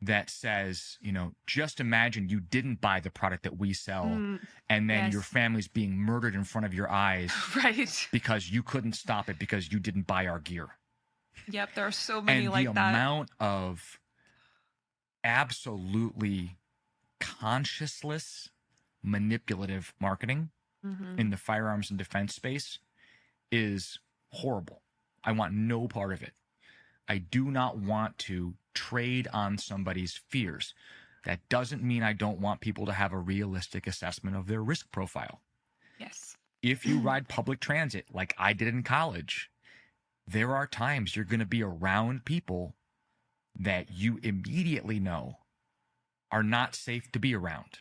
that says, just imagine you didn't buy the product that we sell Mm, and then your yes. family's being murdered in front of your eyes Right. because you couldn't stop it because you didn't buy our gear. Yep. There are so many And the like that. amount of absolutely conscienceless, manipulative marketing Hmm. in the firearms and defense space is horrible. I want no part of it. I do not want to trade on somebody's fears. That doesn't mean I don't want people to have a realistic assessment of their risk profile. Yes. If you ride public transit like I did in college, there are times you're going to be around people that you immediately know are not safe to be around.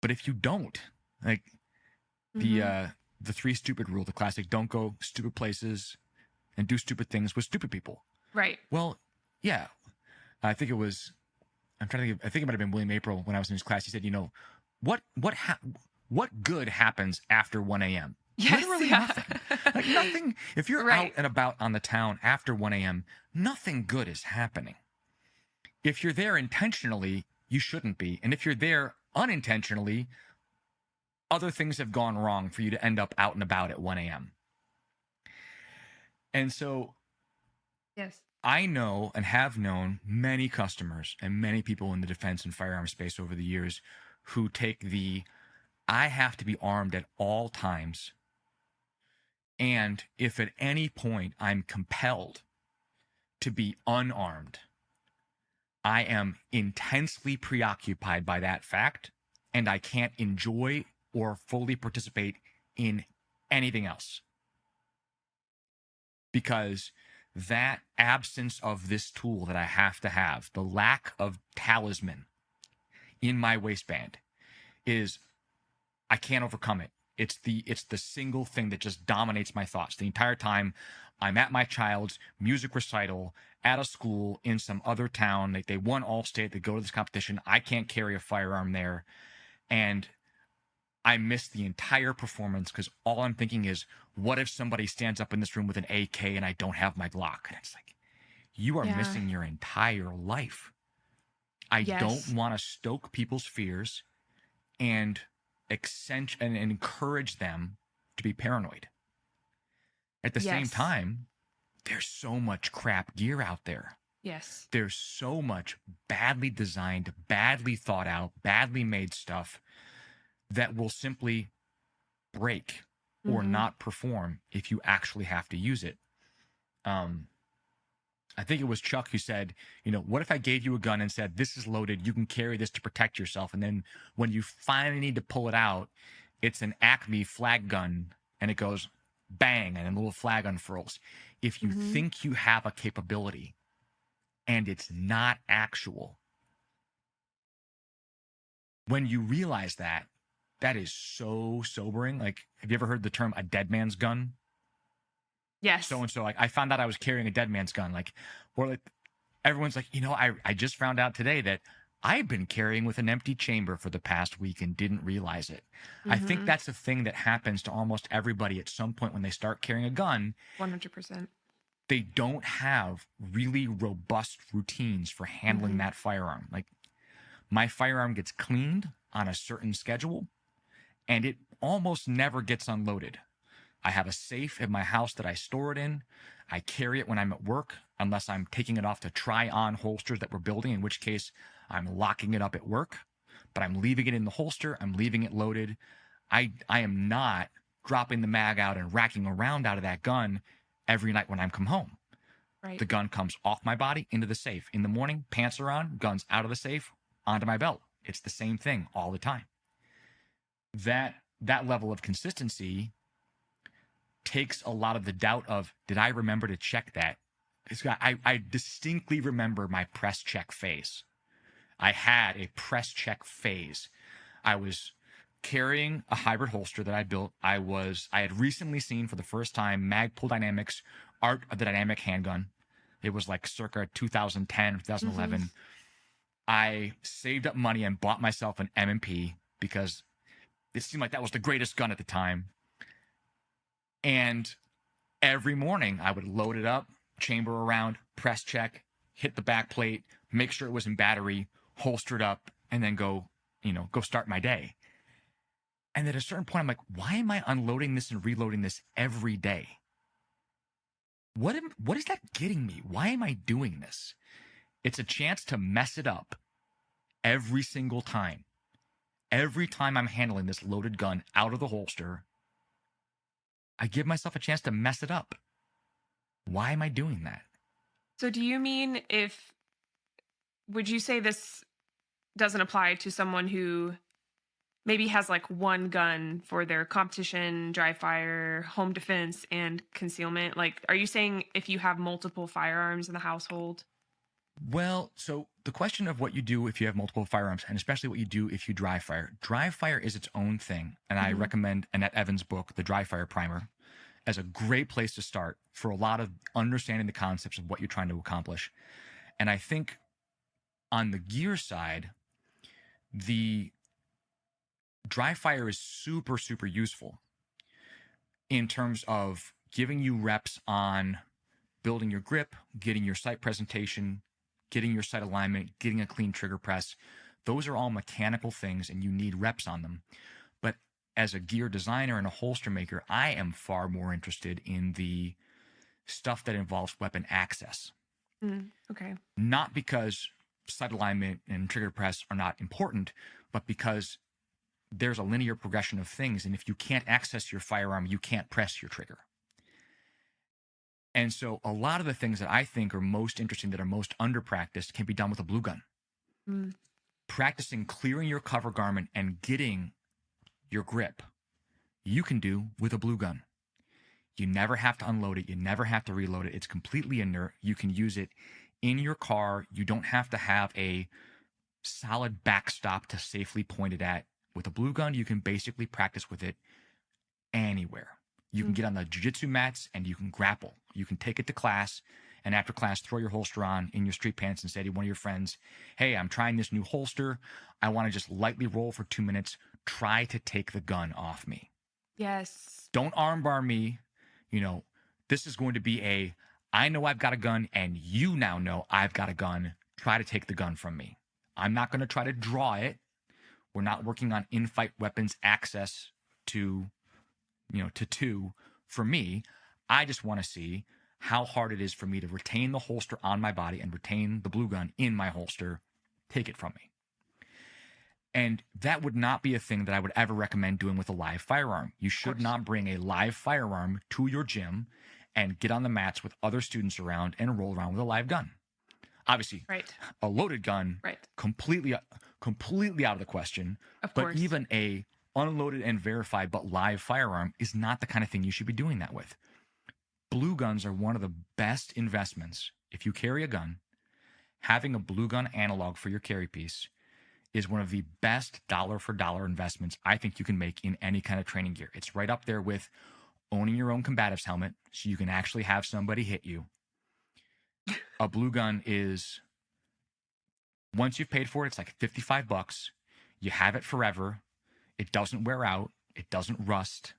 But if you don't, like the three stupid rule, the classic, don't go stupid places and do stupid things with stupid people. Right. Well, yeah, I think it was, I'm trying to think, I think it might have been William April when I was in his class. He said, you know, what good happens after 1 a.m.? Yes, Literally yeah. nothing. Like nothing. If you're Right. out and about on the town after 1 a.m., nothing good is happening. If you're there intentionally, you shouldn't be. And if you're there unintentionally, other things have gone wrong for you to end up out and about at 1 a.m. And so Yes. I know and have known many customers and many people in the defense and firearm space over the years who take the I have to be armed at all times. And if at any point I'm compelled to be unarmed, I am intensely preoccupied by that fact, and I can't enjoy or fully participate in anything else. Because that absence of this tool that I have to have, the lack of talisman in my waistband, is I can't overcome it. It's the single thing that just dominates my thoughts the entire time I'm at my child's music recital at a school in some other town. Like they won all state, they go to this competition. I can't carry a firearm there, and I miss the entire performance because all I'm thinking is, what if somebody stands up in this room with an AK and I don't have my Glock? And it's like, you are missing your entire life. I don't want to stoke people's fears and encourage them to be paranoid. At the same time, there's so much crap gear out there. Yes. There's so much badly designed, badly thought out, badly made stuff that will simply break or not perform if you actually have to use it. I think it was Chuck who said, you know, what if I gave you a gun and said, this is loaded, you can carry this to protect yourself. And then when you finally need to pull it out, it's an Acme flag gun and it goes bang and a little flag unfurls. If you think you have a capability and it's not actual, when you realize that, that is so sobering. Like, have you ever heard the term a dead man's gun? Yes. So-and-so, like, I found out I was carrying a dead man's gun. Like, or like, everyone's like, you know, I just found out today that I've been carrying with an empty chamber for the past week and didn't realize it. I think that's a thing that happens to almost everybody at some point when they start carrying a gun. 100%. They don't have really robust routines for handling that firearm. Like, my firearm gets cleaned on a certain schedule, and it almost never gets unloaded. I have a safe at my house that I store it in. I carry it when I'm at work, unless I'm taking it off to try on holsters that we're building, in which case I'm locking it up at work, but I'm leaving it in the holster. I'm leaving it loaded. I am not dropping the mag out and racking around out of that gun every night when I come home. Right. The gun comes off my body into the safe. In the morning, pants are on, guns out of the safe, onto my belt. It's the same thing all the time. That level of consistency takes a lot of the doubt of, did I remember to check that? I distinctly remember my press check phase. I had a press check phase. I was carrying a hybrid holster that I built. I had recently seen for the first time Magpul Dynamics Art of the Dynamic Handgun. It was like circa 2010, 2011. I saved up money and bought myself an M&P because it seemed like that was the greatest gun at the time. And every morning I would load it up, chamber around, press check, hit the back plate, make sure it was in battery, holster it up, and then go start my day. And at a certain point, I'm like, why am I unloading this and reloading this every day? What is that getting me? Why am I doing this? It's a chance to mess it up every single time. Every time I'm handling this loaded gun out of the holster, I give myself a chance to mess it up. Why am I doing that? So do you mean would you say this doesn't apply to someone who maybe has like one gun for their competition, dry fire, home defense, and concealment? Like, are you saying if you have multiple firearms in the household? Well, so the question of what you do if you have multiple firearms, and especially what you do if you dry fire. Dry fire is its own thing, and I Hmm. recommend Annette Evans' book, The Dry Fire Primer, as a great place to start for a lot of understanding the concepts of what you're trying to accomplish. And I think on the gear side, the dry fire is super, super useful in terms of giving you reps on building your grip, getting your sight presentation, getting your sight alignment, getting a clean trigger press. Those are all mechanical things and you need reps on them. But as a gear designer and a holster maker, I am far more interested in the stuff that involves weapon access. Okay. Not because sight alignment and trigger press are not important, but because there's a linear progression of things. And if you can't access your firearm, you can't press your trigger. And so a lot of the things that I think are most interesting, that are most under practiced, can be done with a blue gun. Mm. Practicing clearing your cover garment and getting your grip, you can do with a blue gun. You never have to unload it. You never have to reload it. It's completely inert. You can use it in your car. You don't have to have a solid backstop to safely point it at. With a blue gun, you can basically practice with it anywhere. You can get on the jiu-jitsu mats and you can grapple. You can take it to class, and after class, throw your holster on in your street pants and say to one of your friends, hey, I'm trying this new holster. I want to just lightly roll for 2 minutes. Try to take the gun off me. Yes. Don't armbar me. You know, this is going to be I know I've got a gun and you now know I've got a gun. Try to take the gun from me. I'm not going to try to draw it. We're not working on in-fight weapons access to two. For me, I just want to see how hard it is for me to retain the holster on my body and retain the blue gun in my holster. Take it from me. And that would not be a thing that I would ever recommend doing with a live firearm. You should not bring a live firearm to your gym and get on the mats with other students around and roll around with a live gun. Obviously, Right. a loaded gun, Right. completely out of the question. Of But course. even a unloaded and verified but live firearm is not the kind of thing you should be doing that with. Blue guns are one of the best investments. If you carry a gun, having a blue gun analog for your carry piece is one of the best dollar for dollar investments I think you can make in any kind of training gear. It's right up there with owning your own combatives helmet so you can actually have somebody hit you. A blue gun is, once you've paid for it, it's like $55. You have it forever. It doesn't wear out. It doesn't rust.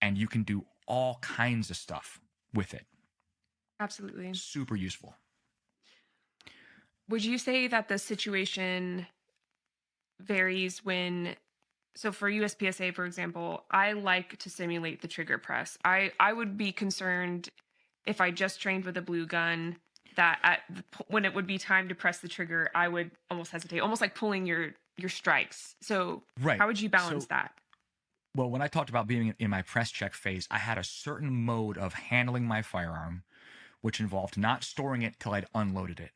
And you can do all kinds of stuff with it. Absolutely. Super useful. Would you say that the situation varies so for USPSA, for example, I like to simulate the trigger press. I would be concerned if I just trained with a blue gun that when it would be time to press the trigger, I would almost hesitate, almost like pulling your strikes. So Right. how would you balance that? Well, when I talked about being in my press check phase, I had a certain mode of handling my firearm, which involved not storing it till I'd unloaded it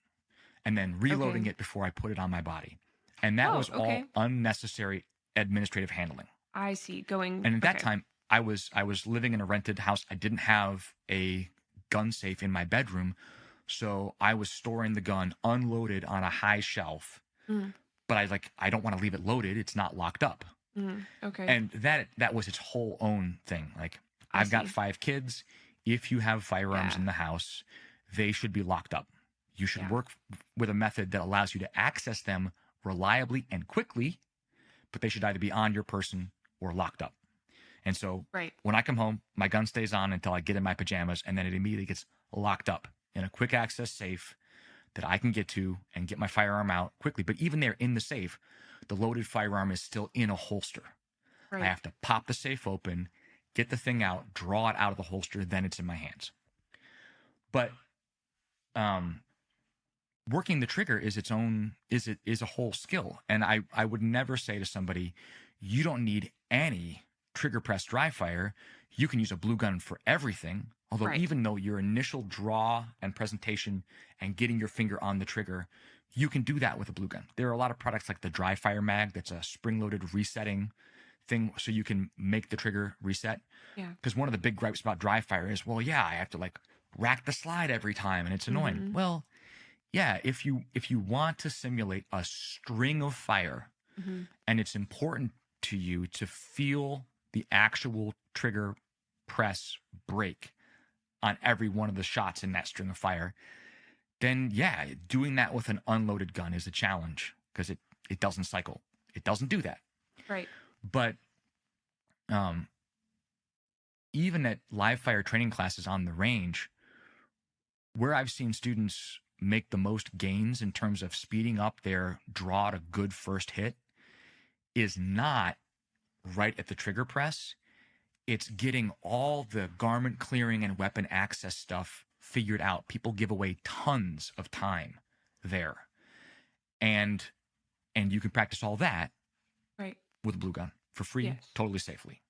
and then reloading it before I put it on my body. And that was all unnecessary administrative handling. I see. And at that time, I was living in a rented house. I didn't have a gun safe in my bedroom, so I was storing the gun unloaded on a high shelf. But I don't want to leave it loaded. It's not locked up. And that was its whole own thing. Like, I've got 5 kids. If you have firearms in the house, they should be locked up. You should work with a method that allows you to access them reliably and quickly, but they should either be on your person or locked up. And so when I come home, my gun stays on until I get in my pajamas, and then it immediately gets locked up in a quick access safe that I can get to and get my firearm out quickly. But even there in the safe, the loaded firearm is still in a holster. I have to pop the safe open, get the thing out, draw it out of the holster, then it's in my hands. But working the trigger is a whole skill. And I would never say to somebody, you don't need any trigger press dry fire. You can use a blue gun for everything. Although even though your initial draw and presentation and getting your finger on the trigger, you can do that with a blue gun. There are a lot of products like the Dry Fire Mag that's a spring-loaded resetting thing so you can make the trigger reset. Because one of the big gripes about dry fire is, well, yeah, I have to like rack the slide every time and it's annoying. Well, yeah, if you want to simulate a string of fire, Hmm. and it's important to you to feel the actual trigger press break on every one of the shots in that string of fire, then yeah, doing that with an unloaded gun is a challenge because it doesn't cycle. It doesn't do that. Right. But um, even at live fire training classes on the range, where I've seen students make the most gains in terms of speeding up their draw to good first hit is not right at the trigger press. It's getting all the garment clearing and weapon access stuff figured out. People give away tons of time there. And you can practice all that Right. with a blue gun for free, Yes. totally safely.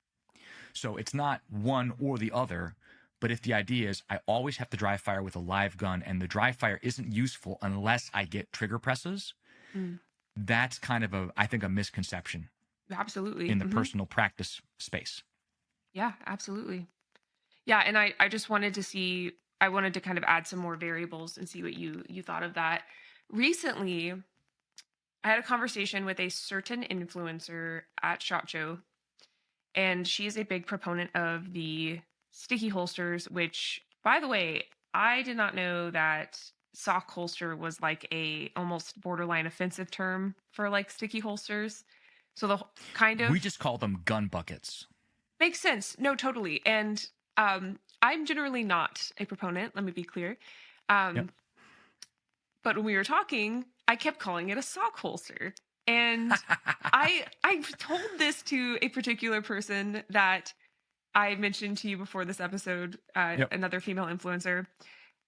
So it's not one or the other, but if the idea is I always have to dry fire with a live gun and the dry fire isn't useful unless I get trigger presses, Mm. that's kind of I think a misconception Absolutely. in the Hmm. personal practice space. Yeah, absolutely. Yeah, and I just wanted to see, I wanted to kind of add some more variables and see what you thought of that. Recently, I had a conversation with a certain influencer at SHOT Show, and she is a big proponent of the sticky holsters, which, by the way, I did not know that sock holster was like a almost borderline offensive term for like sticky holsters. So the kind We of just call them gun buckets. makes sense. No, totally. And I'm generally not a proponent, let me be clear. Yep. But when we were talking, I kept calling it a sock holster. And I told this to a particular person that I mentioned to you before this episode, Yep. another female influencer.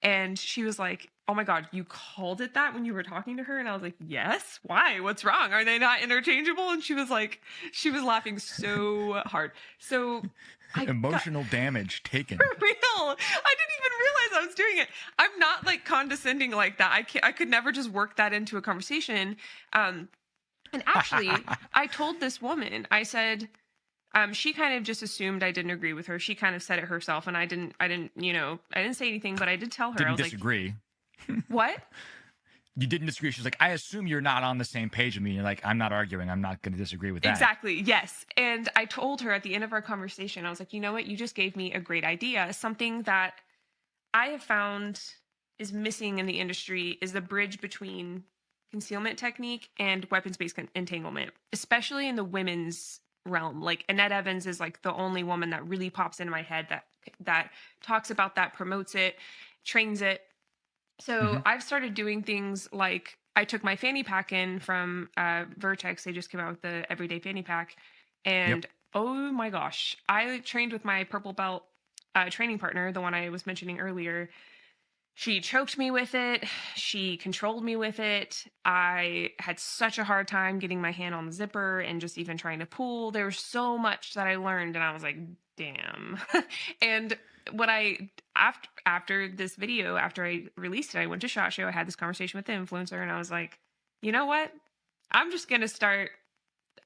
And she was like, "Oh my God, you called it that when you were talking to her?" And I was like, "Yes. Why? What's wrong? Are they not interchangeable?" And she was like, she was laughing so hard. So I got Emotional damage taken. for real. I didn't even realize I was doing it. I'm not like condescending like that. I could never just work that into a conversation. And actually, I told this woman, I said, she kind of just assumed I didn't agree with her. She kind of said it herself, and I didn't, I didn't say anything, but I did tell her. I Didn't was disagree. like, "What?" You didn't disagree. She's like, I assume you're not on the same page with me. You're like, I'm not arguing. I'm not going to disagree with that. Exactly. Yes. And I told her at the end of our conversation, I was like, "You know what? You just gave me a great idea. Something that I have found is missing in the industry is the bridge between concealment technique and weapons-based entanglement, especially in the women's realm. Like Annette Evans is like the only woman that really pops into my head that talks about that, promotes it, trains it. So Mhm. I've started doing things like I took my fanny pack in from Vertex. They just came out with the everyday fanny pack. Yep. And oh my gosh, I trained with my purple belt training partner, the one I was mentioning earlier. She choked me with it. She controlled me with it. I had such a hard time getting my hand on the zipper and just even trying to pull. There was so much that I learned, and I was like, damn. And what I after this video, after I released it, I went to SHOT Show. I had this conversation with the influencer, and I was like, you know what? I'm just gonna start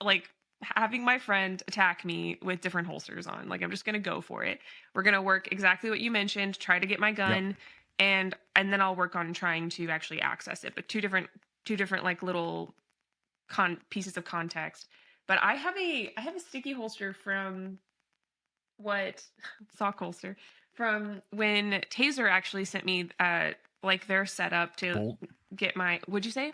like having my friend attack me with different holsters on. Like I'm just gonna go for it. We're gonna work exactly what you mentioned. Try to get my Yep. gun, and then I'll work on trying to actually access it. But two different like little pieces of context. But I have a sticky holster from what sock holster from when Taser actually sent me like their setup to Bolt. get my, would you say?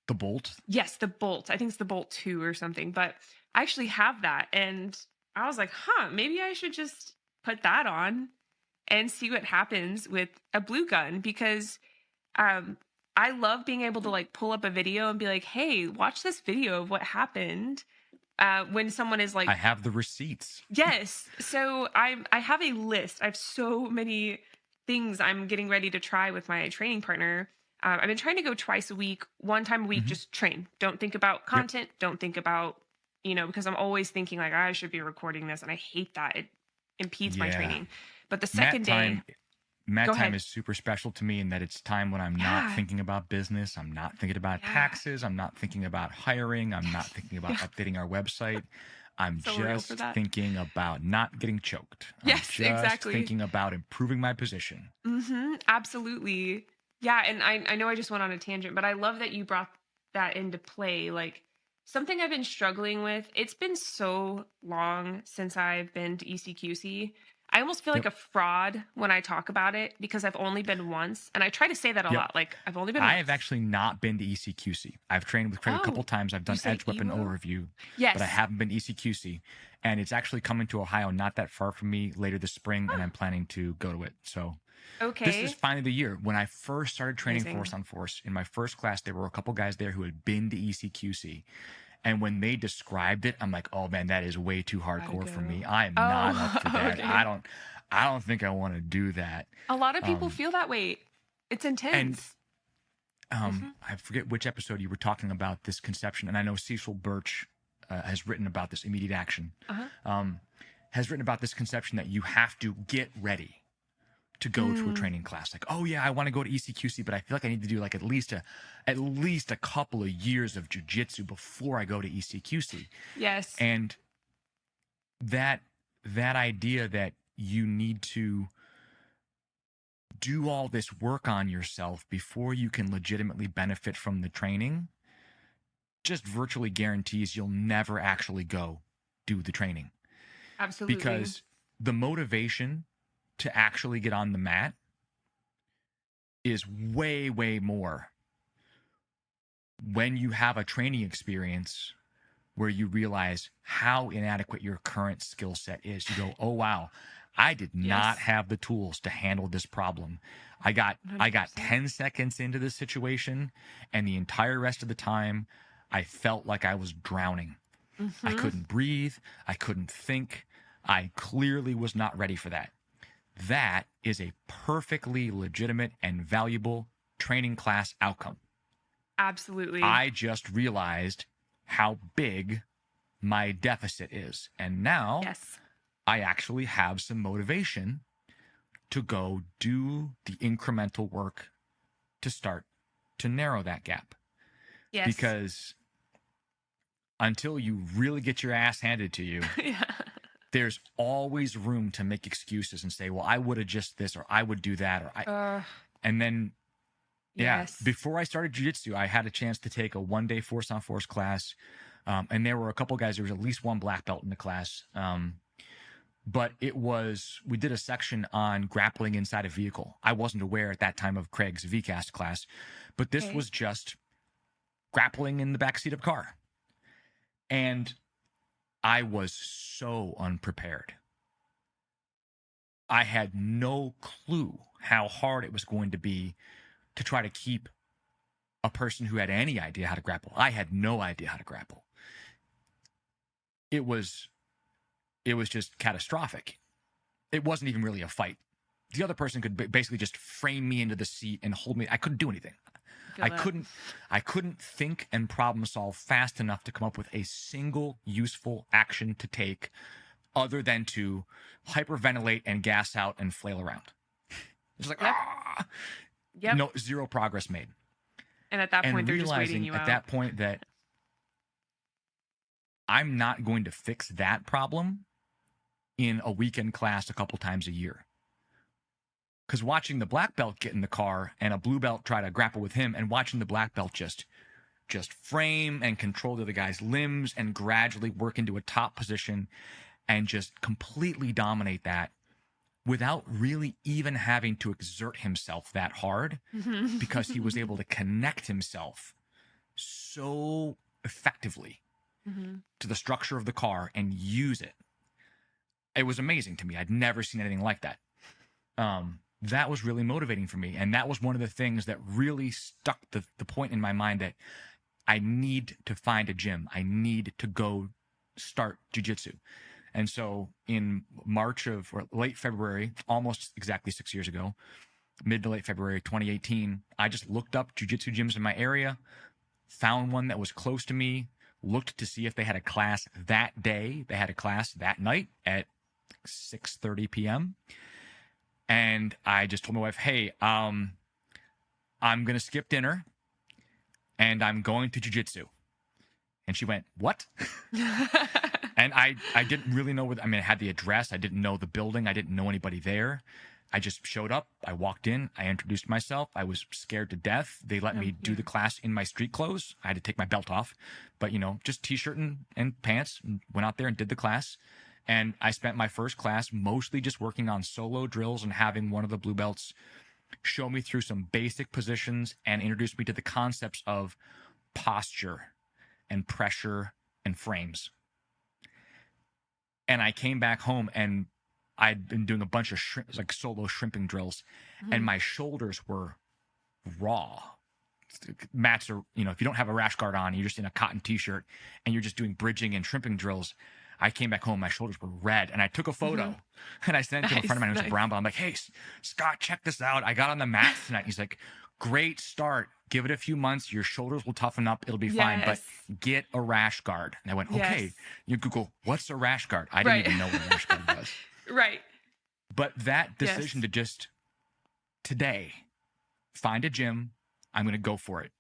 The bolt. Yes, the Bolt. I think it's the Bolt 2 or something, but I actually have that. And I was like, maybe I should just put that on and see what happens with a blue gun, because I love being able to like pull up a video and be like, hey, watch this video of what happened when someone is like, I have the receipts. yes. So I have a list. I have so many things I'm getting ready to try with my training partner. I've been trying to go twice a week, one time a week, Mhm. just train. Don't think about content. Don't think about, because I'm always thinking like I should be recording this, and I hate that. It impedes my Yeah. training. But the Mat second day, time. Mat Go time ahead. is super special to me in that it's time when I'm Yeah. not thinking about business. I'm not thinking about Yeah. taxes. I'm not thinking about hiring. I'm not thinking about Yeah. updating our website. I'm So real for just that. thinking about not getting choked. I'm Yes, just exactly. thinking about improving my position. Absolutely. Yeah, and I know I just went on a tangent, but I love that you brought that into play. Like something I've been struggling with. It's been so long since I've been to ECQC. I almost feel like Yep. a fraud when I talk about it because I've only been once, and I try to say that a Yep. lot. Like I've only been I have once. actually not been to ECQC. I've trained with Craig a couple Oh, times. I've you done say edge weapon EWO? overview, but I Yes. haven't been to ECQC. And it's actually coming to Ohio, not that far from me, later this spring, and Oh, I'm planning to go to it. So this is okay. finally the year. When I first started training force Amazing. on force, in my first class, there were a couple guys there who had been to ECQC. And when they described it, I'm like, oh man, that is way too Gotta hardcore for me. go. I am not up Oh, for that. okay. I don't think I want to do that. A lot of people Um, feel that way. It's and intense. Hmm. I forget which episode you were talking about this conception, and I know Cecil Birch has written about this immediate action, Uh-huh. um, has written about this conception that you have to get ready to go to a Mm, training class. Like, oh yeah, I want to go to ECQC, but I feel like I need to do like at least a couple of years of jujitsu before I go to ECQC. yes. And that idea that you need to do all this work on yourself before you can legitimately benefit from the training just virtually guarantees you'll never actually go do the training, Absolutely. because the motivation to actually get on the mat is way, way more when you have a training experience where you realize how inadequate your current skill set is. You go, oh wow, I did not Yes. have the tools to handle this problem. I got 100%. 10 seconds into this situation, and the entire rest of the time I felt like I was drowning. I Hmm. couldn't breathe, I couldn't think. I clearly was not ready for that. That is a perfectly legitimate and valuable training class outcome. Absolutely. I just realized how big my deficit is. And now Yes. I actually have some motivation to go do the incremental work to start to narrow that gap. Yes. Because until you really get your ass handed to you, Yeah. there's always room to make excuses and say, well, I would have just this, or I would do that, Uh, and then, yeah, yes. before I started jiu-jitsu, I had a chance to take a one-day force on force class. And there were a couple guys, there was at least one black belt in the class. But we did a section on grappling inside a vehicle. I wasn't aware at that time of Craig's VCAST class, but this Okay. was just grappling in the backseat of a car. And I was so unprepared. I had no clue how hard it was going to be to try to keep a person who had any idea how to grapple. I had no idea how to grapple. It was just catastrophic. It wasn't even really a fight. The other person could basically just frame me into the seat and hold me. I couldn't do anything. I feel I that. couldn't think and problem solve fast enough to come up with a single useful action to take other than to hyperventilate and gas out and flail around. It's like, Yep. Yep. no, zero progress made. And at that point, And they're just waiting realizing you at out. that point that I'm not going to fix that problem in a weekend class a couple times a year. Because watching the black belt get in the car and a blue belt try to grapple with him, and watching the black belt just frame and control the other guy's limbs and gradually work into a top position and just completely dominate that without really even having to exert himself that hard, because he was able to connect himself so effectively to the structure of the car and use it. It was amazing to me. I'd never seen anything like that. That was really motivating for me. And that was one of the things that really stuck the point in my mind that I need to find a gym. I need to go start jiu-jitsu. And so in late February, almost exactly 6 years ago, mid to late February 2018, I just looked up jiu-jitsu gyms in my area, found one that was close to me, looked to see if they had a class that day. They had a class that night at 6:30 p.m. And I just told my wife, hey, I'm going to skip dinner and I'm going to jiu-jitsu. And she went, what? And I didn't really know I had the address. I didn't know the building. I didn't know anybody there. I just showed up. I walked in. I introduced myself. I was scared to death. They let me do the class in my street clothes. I had to take my belt off, but just t-shirt and pants, and went out there and did the class. And I spent my first class mostly just working on solo drills and having one of the blue belts show me through some basic positions and introduce me to the concepts of posture and pressure and frames. And I came back home and I'd been doing a bunch of solo shrimping drills, and my shoulders were raw. Mats are, if you don't have a rash guard on, you're just in a cotton t-shirt and you're just doing bridging and shrimping drills. I came back home, my shoulders were red, and I took a photo and I sent it to a friend of mine who's a brown belt. I'm like, hey, Scott, check this out. I got on the mats tonight. He's like, great start. Give it a few months. Your shoulders will toughen up. It'll be fine, but get a rash guard. And I went, okay. You Google, what's a rash guard? I didn't even know what a rash guard was. Right. But that decision to just today find a gym, I'm going to go for it.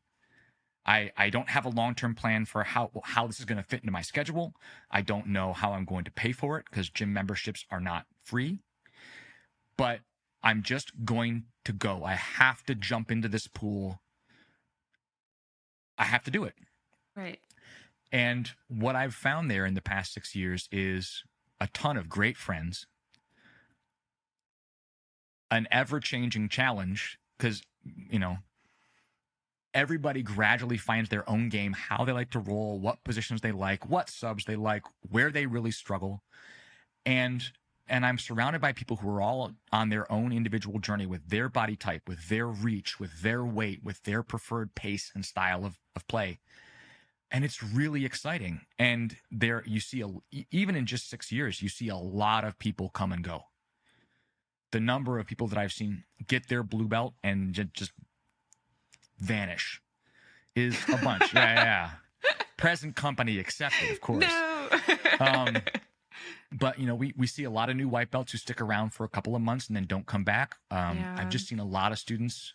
I don't have a long-term plan for how this is going to fit into my schedule. I don't know how I'm going to pay for it because gym memberships are not free. But I'm just going to go. I have to jump into this pool. I have to do it. Right. And what I've found there in the past 6 years is a ton of great friends, an ever-changing challenge, because, everybody gradually finds their own game, how they like to roll, what positions they like, what subs they like, where they really struggle. And I'm surrounded by people who are all on their own individual journey with their body type, with their reach, with their weight, with their preferred pace and style of play. And it's really exciting. And there you see, even in just 6 years, you see a lot of people come and go. The number of people that I've seen get their blue belt and just vanish is a bunch. Yeah. Present company accepted, of course. No. But, we see a lot of new white belts who stick around for a couple of months and then don't come back. I've just seen a lot of students.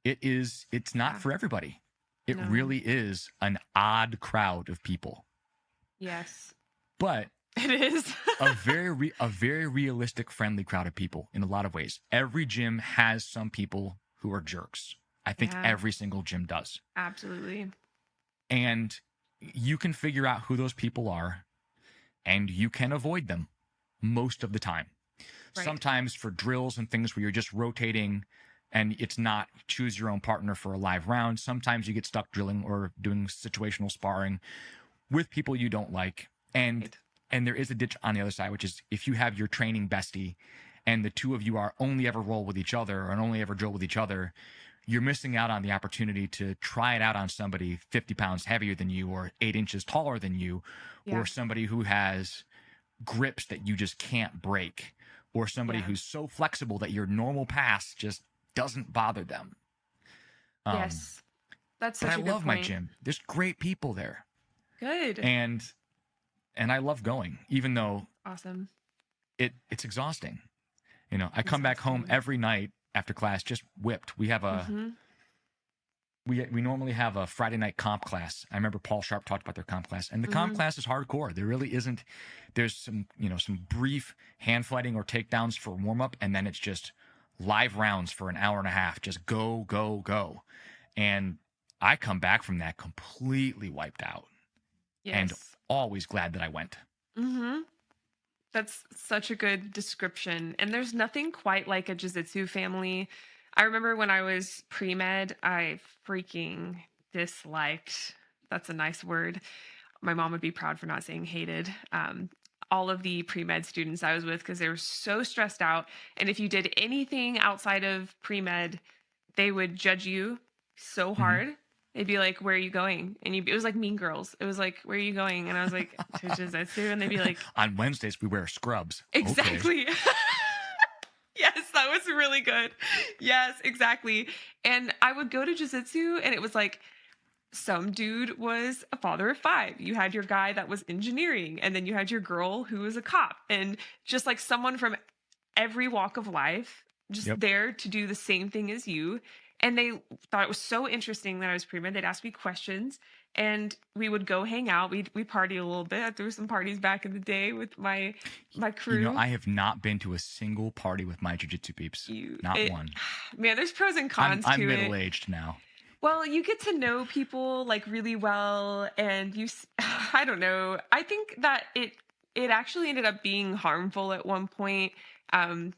It's not for everybody. It really is an odd crowd of people. Yes. But it is a very realistic, friendly crowd of people in a lot of ways. Every gym has some people who are jerks. I think every single gym does. Absolutely. And you can figure out who those people are, and you can avoid them most of the time. Right. Sometimes for drills and things where you're just rotating and it's not choose your own partner for a live round, sometimes you get stuck drilling or doing situational sparring with people you don't like. And there is a ditch on the other side, which is if you have your training bestie and the two of you are only ever roll with each other and only ever drill with each other, you're missing out on the opportunity to try it out on somebody 50 pounds heavier than you or 8 inches taller than you, or somebody who has grips that you just can't break, or somebody who's so flexible that your normal pass just doesn't bother them. Yes. That's such a good point. I love my gym. There's great people there. Good. And I love going, even though awesome. It's exhausting. I come back home every night after class just whipped. We have we normally have a Friday night comp class. I remember Paul Sharp talked about their comp class, and the comp class is hardcore. There really isn't. There's some brief hand fighting or takedowns for warm up, and then it's just live rounds for an hour and a half. Just go, go, go. And I come back from that completely wiped out. Yes. And always glad that I went. That's such a good description. And there's nothing quite like a jiu-jitsu family. I remember when I was pre-med, I freaking disliked, that's a nice word. My mom would be proud for not saying hated. All of the pre-med students I was with because they were so stressed out. And if you did anything outside of pre-med, they would judge you so hard. They'd be like, where are you going? And it was like Mean Girls. It was like, where are you going? And I was like, to jiu-jitsu. And they'd be like, on Wednesdays, we wear scrubs. Exactly. Okay. Yes, that was really good. Yes, exactly. And I would go to jiu-jitsu and it was like, some dude was a father of 5. You had your guy that was engineering, and then you had your girl who was a cop, and just like someone from every walk of life, just there to do the same thing as you. And they thought it was so interesting that I was pre-med. They'd ask me questions, and we would go hang out. We party a little bit. I threw some parties back in the day with my You know, crew. I have not been to a single party with my jiu-jitsu peeps. Not one. Man, there's pros and I'm cons I'm to it. middle-aged now. Well, you get to know people like really well, and I don't know. I think that it actually ended up being harmful at one point. Um,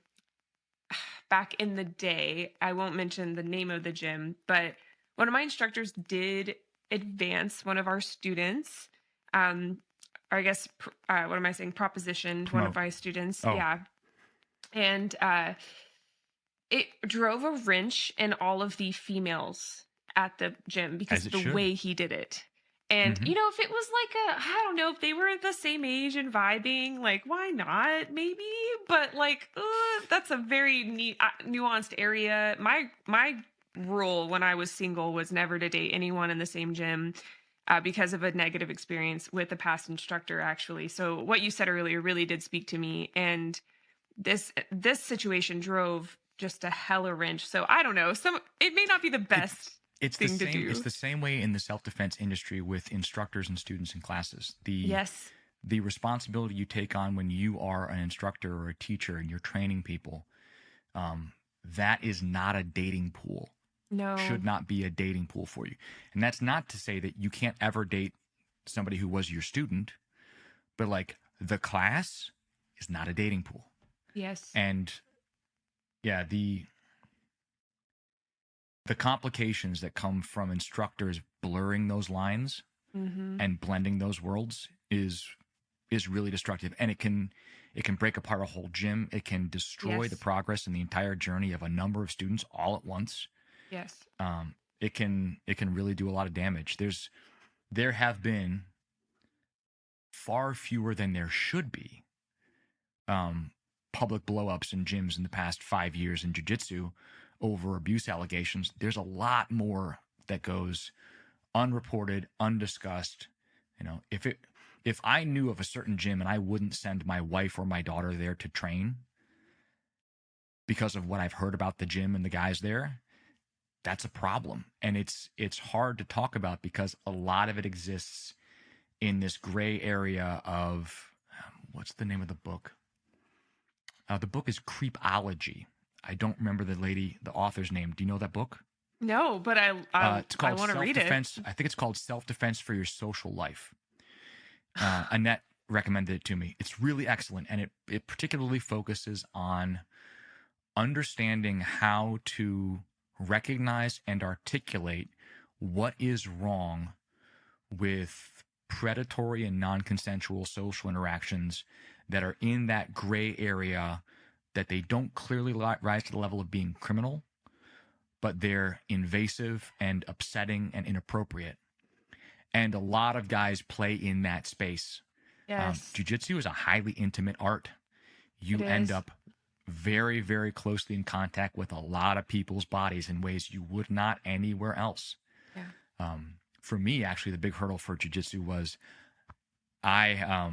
Back in the day, I won't mention the name of the gym, but one of my instructors did advance one of our students. Um, or I guess what am I saying? Propositioned one of Promote. my students. Oh. Yeah, and it drove a wrench in all of the females at the gym because As of it the should. way he did it. And Mhm. you know, if it was like I don't know, if they were the same age and vibing, like why not? Maybe, but like that's a very neat, nuanced area. My rule when I was single was never to date anyone in the same gym. Because of a negative experience with a past instructor, actually. So what you said earlier really did speak to me, and this situation drove just a hella wrench. So I don't know. It may not be the best It's the thing to same. It's do. the same way in the self-defense industry with instructors and students in classes. Yes. The responsibility you take on when you are an instructor or a teacher and you're training people, that is not a dating pool. No. Should not be a dating pool for you. And that's not to say that you can't ever date somebody who was your student, but like the class is not a dating pool. Yes. And yeah, the complications that come from instructors blurring those lines and blending those worlds is really destructive, and it can break apart a whole gym. It can destroy the progress and the entire journey of a number of students all at once. Yes. It can really do a lot of damage. There have been far fewer than there should be public blowups in gyms in the past 5 years in jiu-jitsu over abuse allegations. There's a lot more that goes unreported, undiscussed. You know, if I knew of a certain gym and I wouldn't send my wife or my daughter there to train because of what I've heard about the gym and the guys there, that's a problem. And it's hard to talk about because a lot of it exists in this gray area of what's the name of the book? The book is Creepology. I don't remember the author's name. Do you know that book? No, but It's I called want to read it. I think it's called Self-Defense for Your Social Life. Annette recommended it to me. It's really excellent, and it particularly focuses on understanding how to recognize and articulate what is wrong with predatory and non-consensual social interactions that are in that gray area, that they don't clearly rise to the level of being criminal, but they're invasive and upsetting and inappropriate. And a lot of guys play in that space. Yes. Jiu-jitsu is a highly intimate art. You It end is. up very, very closely in contact with a lot of people's bodies in ways you would not anywhere else. Yeah. For me, actually, the big hurdle for jiu-jitsu was I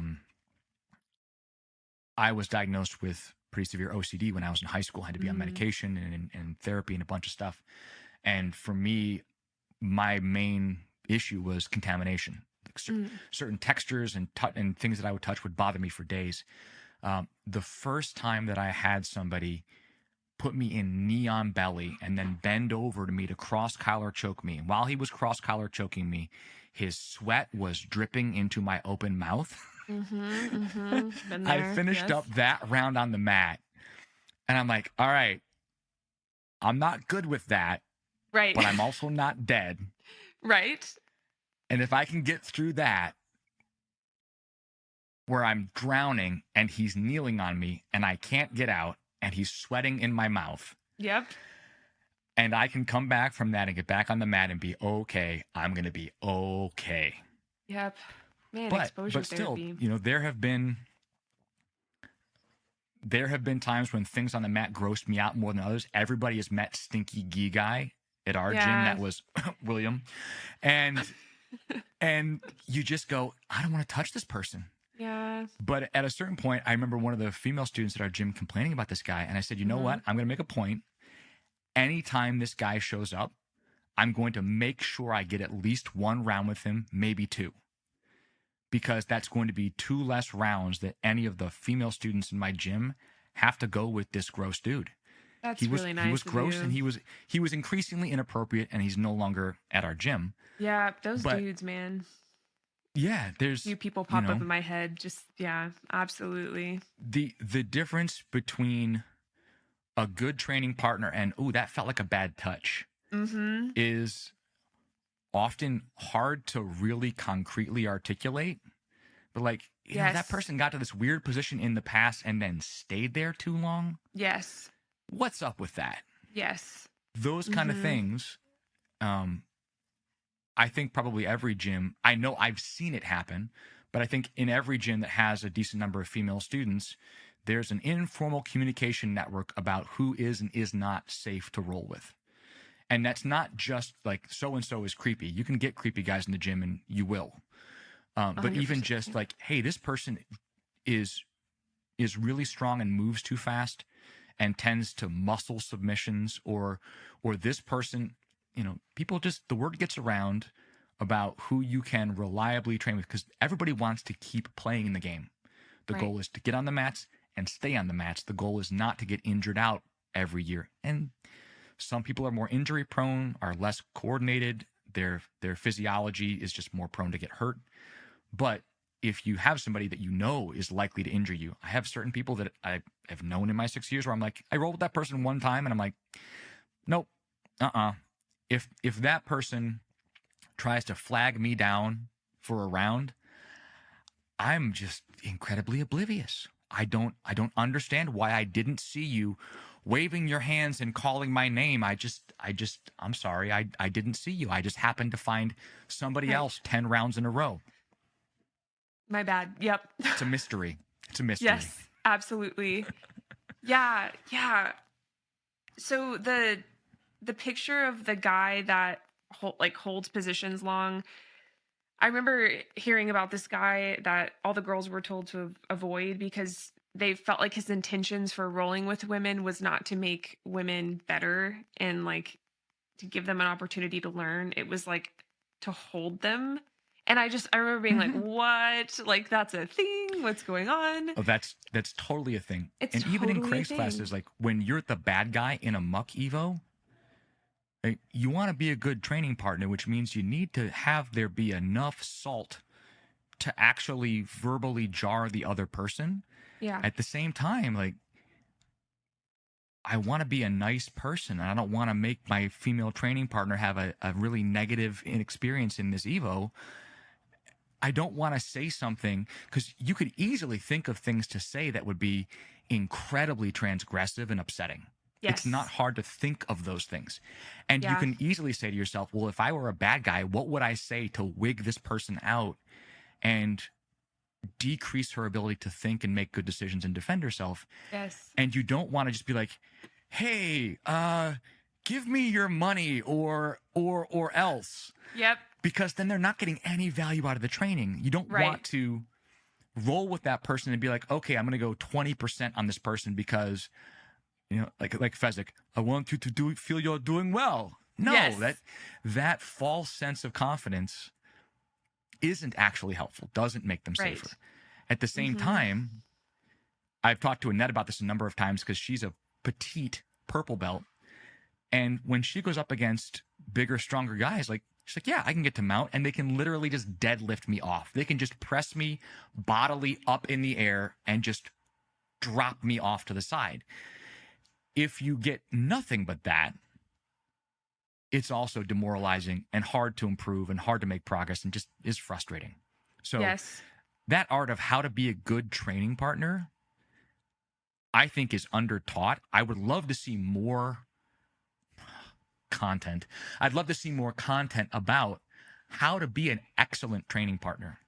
was diagnosed with pretty severe OCD when I was in high school. I had to be on medication and therapy and a bunch of stuff. And for me, my main issue was contamination. Like certain textures and things that I would touch would bother me for days. The first time that I had somebody put me in knee-on belly and then bend over to me to cross-collar choke me, while he was cross-collar choking me, his sweat was dripping into my open mouth. Been there, I finished up that round on the mat, and I'm like, all right, I'm not good with that, right, but I'm also not dead. right. And if I can get through that, where I'm drowning and he's kneeling on me and I can't get out and he's sweating in my mouth. Yep. And I can come back from that and get back on the mat and be okay. I'm going to be okay. Yep. Man, But exposure still, therapy. you know, there have been times when things on the mat grossed me out more than others. Everybody has met Stinky Gee Guy at our gym. That was William. And you just go, I don't want to touch this person. Yeah. But at a certain point, I remember one of the female students at our gym complaining about this guy. And I said, you know what? I'm going to make a point. anytime this guy shows up, I'm going to make sure I get at least one round with him, maybe two, because that's going to be 2 less rounds that any of the female students in my gym have to go with this gross dude. That's really He was nice of gross, you. and he was increasingly inappropriate, and he's no longer at our gym. Yeah, those But dudes, man. yeah, there's Few people pop up in my head. Just, yeah, absolutely. the difference between a good training partner and, ooh, that felt like a bad touch, Mm-hmm. is often hard to really concretely articulate. But like, you know, that person got to this weird position in the past and then stayed there too long. Yes. What's up with that? Yes. Those kind of things. I think probably every gym, I know I've seen it happen, but I think in every gym that has a decent number of female students, there's an informal communication network about who is and is not safe to roll with. And that's not just like so-and-so is creepy. You can get creepy guys in the gym, and you will. But even just like, hey, this person is really strong and moves too fast and tends to muscle submissions, or this person, you know, people just, the word gets around about who you can reliably train with, because everybody wants to keep playing in the game. The goal is to get on the mats and stay on the mats. The goal is not to get injured out every year. And some people are more injury prone, are less coordinated. Their physiology is just more prone to get hurt. But if you have somebody that you know is likely to injure you, I have certain people that I have known in my 6 years where I'm like, I rolled with that person one time and I'm like, nope, If that person tries to flag me down for a round, I'm just incredibly oblivious. I don't understand why I didn't see you waving your hands and calling my name. I'm sorry. I didn't see you. I just happened to find somebody else 10 rounds in a row. My bad. Yep. It's a mystery. It's a mystery. Yes, absolutely. Yeah. So the picture of the guy that holds positions long, I remember hearing about this guy that all the girls were told to avoid because they felt like his intentions for rolling with women was not to make women better and like to give them an opportunity to learn. It was like to hold them. And I remember being like, what? Like, that's a thing? What's going on? Oh, that's totally a thing. It's and even in totally a Craig's thing. classes, like when you're the bad guy in a muck Evo, you want to be a good training partner, which means you need to have there be enough salt to actually verbally jar the other person. Yeah. At the same time, like, I want to be a nice person. And I don't want to make my female training partner have a really negative experience in this Evo. I don't want to say something, because you could easily think of things to say that would be incredibly transgressive and upsetting. Yes. It's not hard to think of those things. And you can easily say to yourself, well, if I were a bad guy, what would I say to wig this person out and decrease her ability to think and make good decisions and defend herself? Yes. And you don't want to just be like, hey, give me your money or else. Yep. Because then they're not getting any value out of the training. You don't want to roll with that person and be like, okay, I'm going to go 20% on this person because, you know, like Fezzik, I want you to feel you're doing well. No, that false sense of confidence isn't actually helpful, doesn't make them safer. At the same time, I've talked to Annette about this a number of times because she's a petite purple belt. And when she goes up against bigger, stronger guys, like, she's like, yeah, I can get to mount, and they can literally just deadlift me off. They can just press me bodily up in the air and just drop me off to the side. If you get nothing but that, it's also demoralizing and hard to improve and hard to make progress and just is frustrating. So that art of how to be a good training partner, I think, is undertaught. I would love to see more content. I'd love to see more content about how to be an excellent training partner.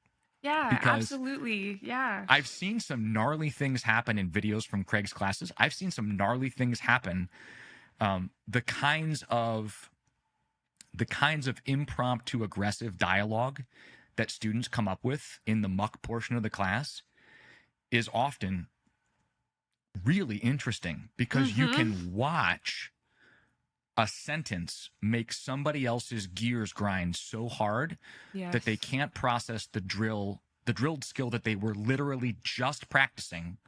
Yeah, because absolutely. Yeah. I've seen some gnarly things happen in videos from Craig's classes. I've seen some gnarly things happen. The kinds of impromptu aggressive dialogue that students come up with in the muck portion of the class is often really interesting because you can watch a sentence makes somebody else's gears grind so hard that they can't process the drilled skill that they were literally just practicing.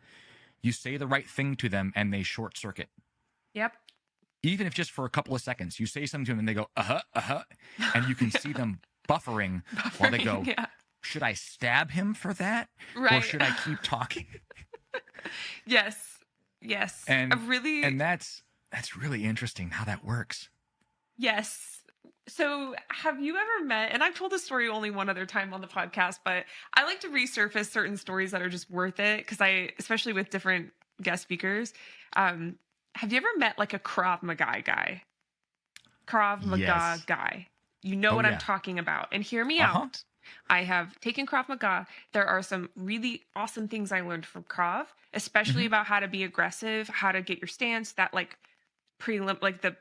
You say the right thing to them and they short circuit. Yep. Even if just for a couple of seconds, you say something to them and they go, and you can see them buffering while they go, should I stab him for that? Right. Or should I keep talking? Yes. And that's really interesting how that works. Yes. So have you ever met, and I've told this story only one other time on the podcast, but I like to resurface certain stories that are just worth it because especially with different guest speakers, have you ever met like a Krav Maga guy? Yes. Guy. You know what I'm talking about. And hear me out. I have taken Krav Maga. There are some really awesome things I learned from Krav, especially about how to be aggressive, how to get your stance, that like the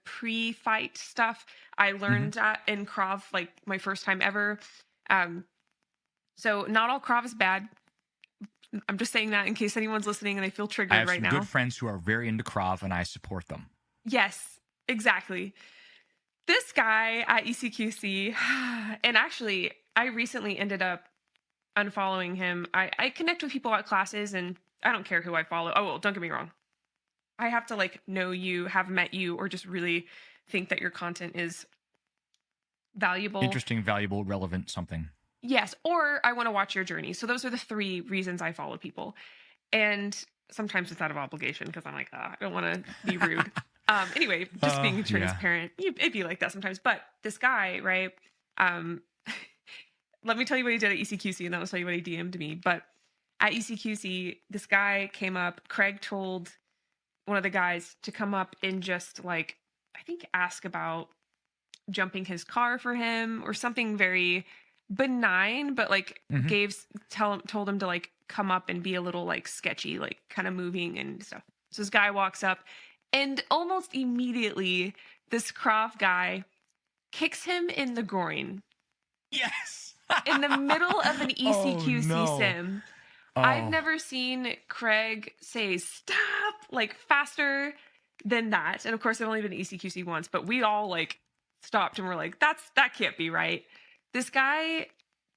pre-fight stuff. I learned that in Krav, like my first time ever. So not all Krav is bad. I'm just saying that in case anyone's listening and they feel triggered right now. I have some good friends who are very into Krav and I support them. Yes, exactly. This guy at ECQC, and actually I recently ended up unfollowing him. I connect with people at classes and I don't care who I follow. Oh, well, don't get me wrong. I have to like know you, have met you, or just really think that your content is valuable. Interesting, valuable, relevant, something. Yes, or I want to watch your journey. So those are the 3 reasons I follow people. And sometimes it's out of obligation because I'm like, I don't want to be rude. Anyway, just being transparent. It'd be like that sometimes. But this guy, right? Let me tell you what he did at ECQC and then I'll tell you what he DM'd me. But at ECQC, this guy came up. Craig told one of the guys to come up and just like, I think ask about jumping his car for him or something very benign, but like told him to like come up and be a little like sketchy, like kind of moving and stuff. So this guy walks up and almost immediately this Krav guy kicks him in the groin. Yes. In the middle of an ECQC sim. I've never seen Craig say stop like faster than that. And of course, I've only been to ECQC once, but we all like stopped and we're like, that can't be right. This guy,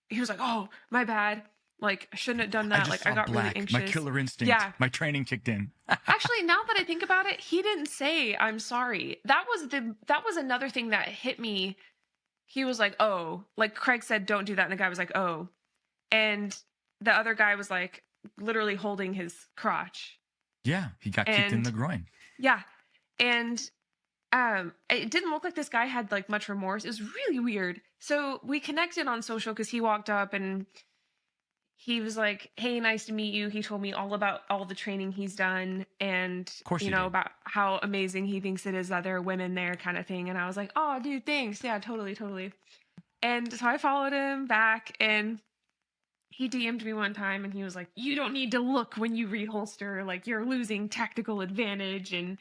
he was like, oh, my bad. Like, I shouldn't have done that. I got really anxious. My killer instinct. Yeah. My training kicked in. Actually, now that I think about it, he didn't say I'm sorry. That was another thing that hit me. He was like, oh, like Craig said, don't do that. And the guy was like, oh. And the other guy was like literally holding his crotch. Yeah, he got kicked in the groin. Yeah. And it didn't look like this guy had like much remorse. It was really weird. So we connected on social because he walked up and he was like, hey, nice to meet you. He told me all about all the training he's done and, about how amazing he thinks it is that there are women there kind of thing. And I was like, oh, dude, thanks. Yeah, totally. And so I followed him back and he DM'd me one time and he was like, you don't need to look when you reholster. Like, you're losing tactical advantage. And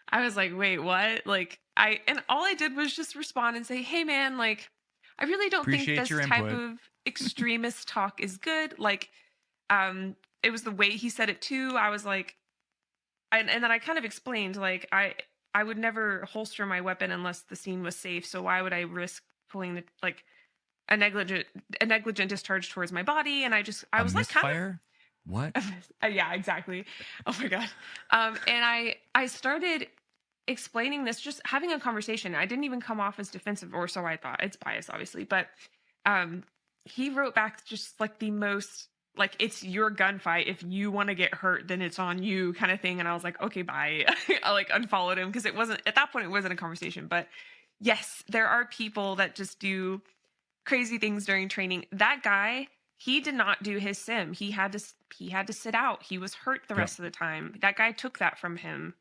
I was like, wait, what? Like, and all I did was just respond and say, hey, man, like, I really don't think this type of extremist talk is good. Like, it was the way he said it too. I was like, and then I kind of explained, like, I would never holster my weapon unless the scene was safe. So why would I risk pulling a negligent discharge towards my body? And I was like, misfire? What? Yeah, exactly. Oh my God. And I started explaining this, just having a conversation. I didn't even come off as defensive, or so I thought. It's bias, obviously. But he wrote back just like the most, like, it's your gunfight. If you want to get hurt, then it's on you kind of thing. And I was like, okay, bye. I like unfollowed him because at that point, it wasn't a conversation. But yes, there are people that just do crazy things during training. That guy, he did not do his sim. He had to sit out. He was hurt the rest of the time. That guy took that from him.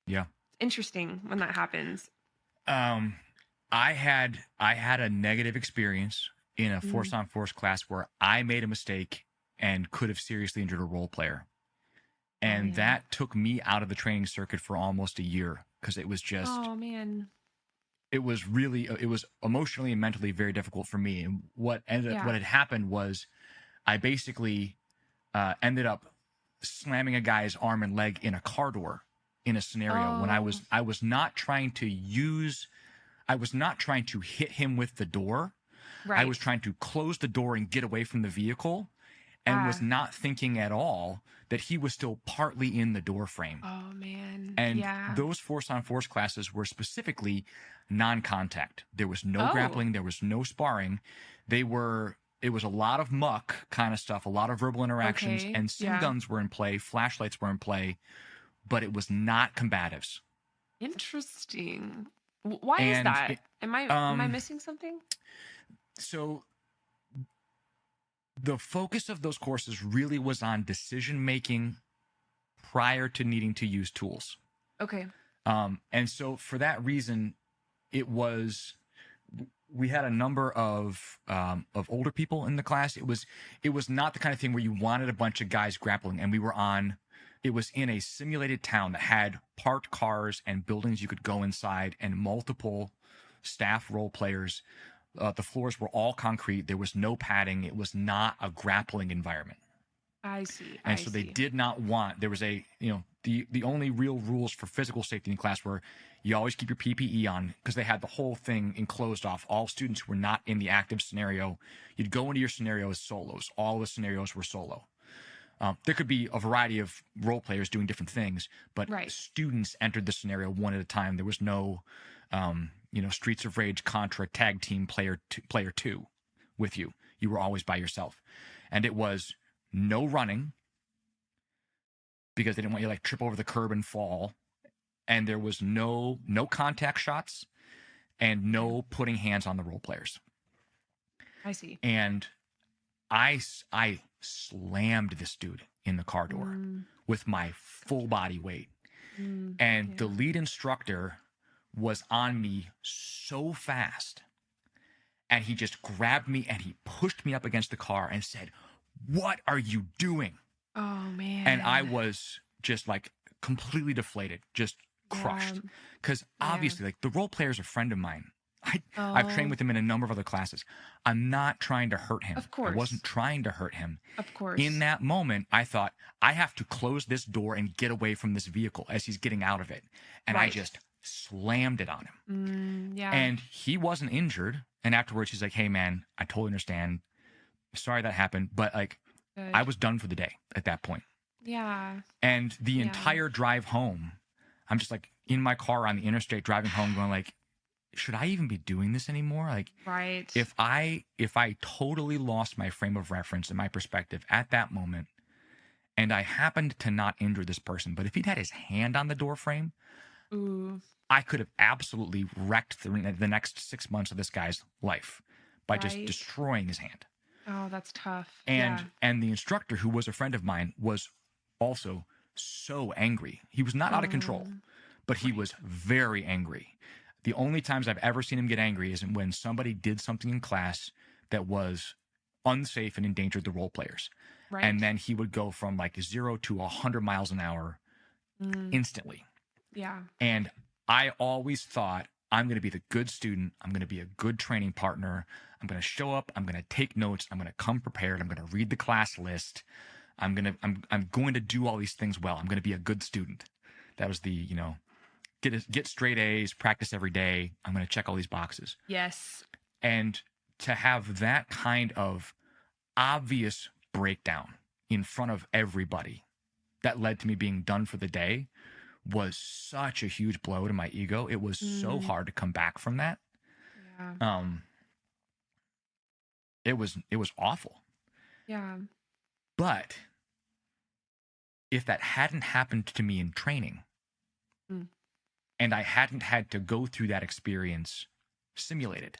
Yeah. Interesting when that happens. I had a negative experience in a force on force class where I made a mistake and could have seriously injured a role player. And that took me out of the training circuit for almost a year because it was just, oh man, it was emotionally and mentally very difficult for me. And what had happened was I basically ended up slamming a guy's arm and leg in a car door. in a scenario when Oh, I was not trying to hit him with the door. I was right. trying to close the door and get away from the vehicle, and was Ah. not thinking at all that he was still partly in the door frame. Oh man. And Yeah. those force on force classes were specifically non-contact. There was no Oh, grappling, there was no sparring. It was a lot of muck kind of stuff, a lot of verbal interactions, okay. and sim Yeah. guns were in play, flashlights were in play, but it was not combatives. Interesting. Why is And that? it, Am I um missing something? so the focus of those courses really was on decision making prior to needing to use tools. Okay. And so for that reason, it was we had a number of older people in the class. It was not the kind of thing where you wanted a bunch of guys grappling, and it was in a simulated town that had parked cars and buildings you could go inside and multiple staff role players. The floors were all concrete. There was no padding. It was not a grappling environment. I see. And I so they see. did not want, there was the only real rules for physical safety in class were you always keep your PPE on, because they had the whole thing enclosed off. All students who were not in the active scenario, you'd go into your scenario as solos. All the scenarios were solo. There could be a variety of role players doing different things, but Right. students entered the scenario one at a time. There was no, Streets of Rage Contra tag team player two with you. You were always by yourself. And it was no running, because they didn't want you to like trip over the curb and fall. And there was no contact shots and Okay. no putting hands on the role players. I see. And I slammed this dude in the car door Mm, with my full body weight. And the yeah. lead instructor was on me so fast. And he just grabbed me and he pushed me up against the car and said, "What are you doing?" Oh And I man. was just like completely deflated, just Yeah. crushed. Because Yeah. obviously, like, the role player is a friend of mine. I've trained Oh, with him in a number of other classes. I'm not trying to hurt him. of I course. wasn't trying to hurt him. Of In course. that moment, I thought, I have to close this door and get away from this vehicle as he's getting out of it. And I Right. just slammed it on him. Yeah. And he wasn't injured. And afterwards, he's like, "Hey, man, I totally understand. Sorry that happened." But like, I Good. was done for the day at that point. Yeah. And the Yeah. entire drive home, I'm just like in my car on the interstate driving home going like, should I even be doing this anymore? Like, Right. if I totally lost my frame of reference and my perspective at that moment, and I happened to not injure this person, but if he'd had his hand on the door frame, Ooh. I could have absolutely wrecked the next 6 months of this guy's life by just Right. destroying his hand. Oh, that's tough. Yeah. And the instructor, who was a friend of mine, was also so angry. He was not out of control, but he Right. was very angry. The only times I've ever seen him get angry is when somebody did something in class that was unsafe and endangered the role players. And Right. then he would go from like 0 to 100 miles an hour Mm, instantly. yeah. And I always thought, I'm going to be the good student. I'm going to be a good training partner. I'm going to show up. I'm going to take notes. I'm going to come prepared. I'm going to read the class list. I'm going to do all these things well. I'm going to be a good student. That was the, get straight A's, practice every day. I'm going to check all these boxes. Yes. And to have that kind of obvious breakdown in front of everybody that led to me being done for the day was such a huge blow to my ego. It was so Mm, hard to come back from that. yeah. Um, it was awful. Yeah. But if that hadn't happened to me in training, Mm, and I hadn't had to go through that experience simulated,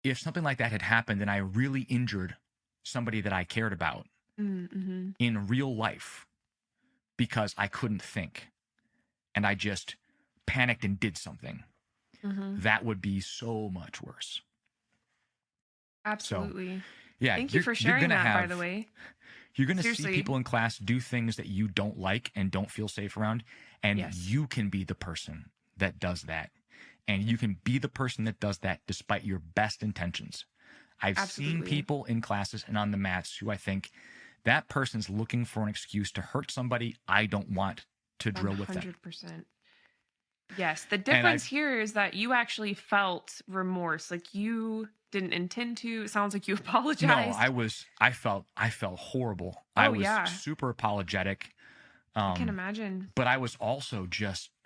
if something like that had happened and I really injured somebody that I cared about mm-hmm. in real life because I couldn't think and I just panicked and did something, Mm-hmm. that would be so much worse. So, Absolutely. yeah, Thank you for you're sharing gonna that, by the have way. you're gonna see Seriously. people in class do things that you don't like and don't feel safe around, and Yes. you can be the person that does that, and you can be the person that does that despite your best intentions. I've seen Absolutely. people in classes and on the mats who I think that person's looking for an excuse to hurt somebody. I don't want to drill with them. 100%. Yes. The And difference here is that you actually felt remorse. Like you didn't intend to. It sounds like you no, apologized. I felt horrible. I Oh, was yeah. super apologetic. I can imagine. But I was also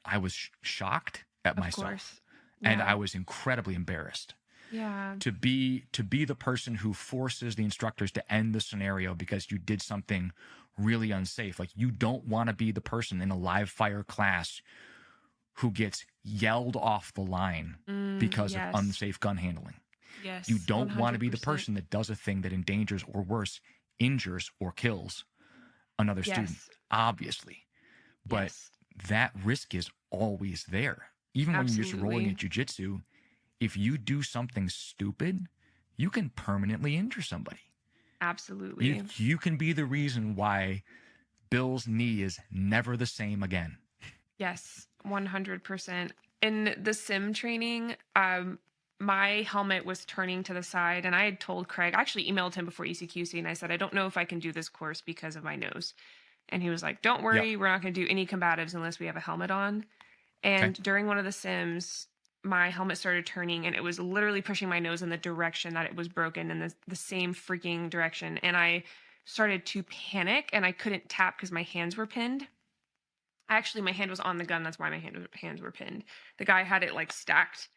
I was shocked at Of myself. course. And Yeah. I was incredibly embarrassed Yeah. to be the person who forces the instructors to end the scenario because you did something really unsafe. Like, you don't want to be the person in a live fire class who gets yelled off the line because yes. of unsafe gun handling. Yes. You don't want to be the 100%. person that does a thing that endangers, or worse, injures or kills another student, Yes. obviously. But Yes. that risk is always there. Even when you're just rolling Absolutely. at jiu-jitsu, if you do something stupid, you can permanently injure somebody. Absolutely. You can be the reason why Bill's knee is never the same again. Yes, 100%. In the sim training, my helmet was turning to the side, and I had told Craig, I actually emailed him before ECQC, and I said, I don't know if I can do this course because of my nose. And he was like, don't worry, we're not going to do any combatives unless we have a helmet on. And during one of the sims, my helmet started turning, and it was literally pushing my nose in the direction that it was broken, in the same freaking direction. And I started to panic, and I couldn't tap because my hands were pinned. Actually, my hand was on the gun. That's why my hands were pinned. The guy had it like stacked.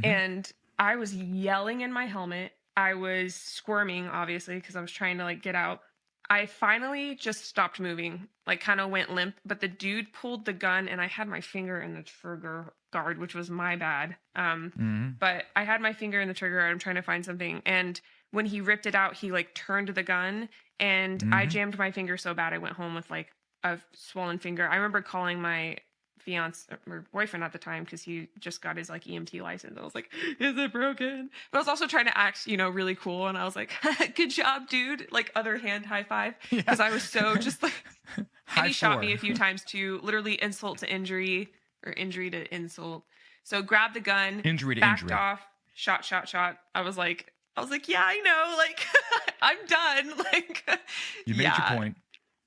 And I was yelling in my helmet. I was squirming, obviously, because I was trying to like get out. I finally just stopped moving, like kind of went limp. But the dude pulled the gun, and I had my finger in the trigger guard, which was my bad. But I had my finger in the trigger guard. I'm trying to find something. And when he ripped it out, he like turned the gun, and I jammed my finger so bad I went home with like a swollen finger. I remember calling my fiance or boyfriend at the time because he just got his like EMT license. I was like, is it broken? But I was also trying to act, really cool. And I was like, good job, dude. Like, other hand high five. Because I was so just like, and he shot me a few times too, literally insult to injury or injury to insult. So grabbed the gun, injury to backed injury. off, shot. I was like, yeah, I know. Like, I'm done. Like, you made your point.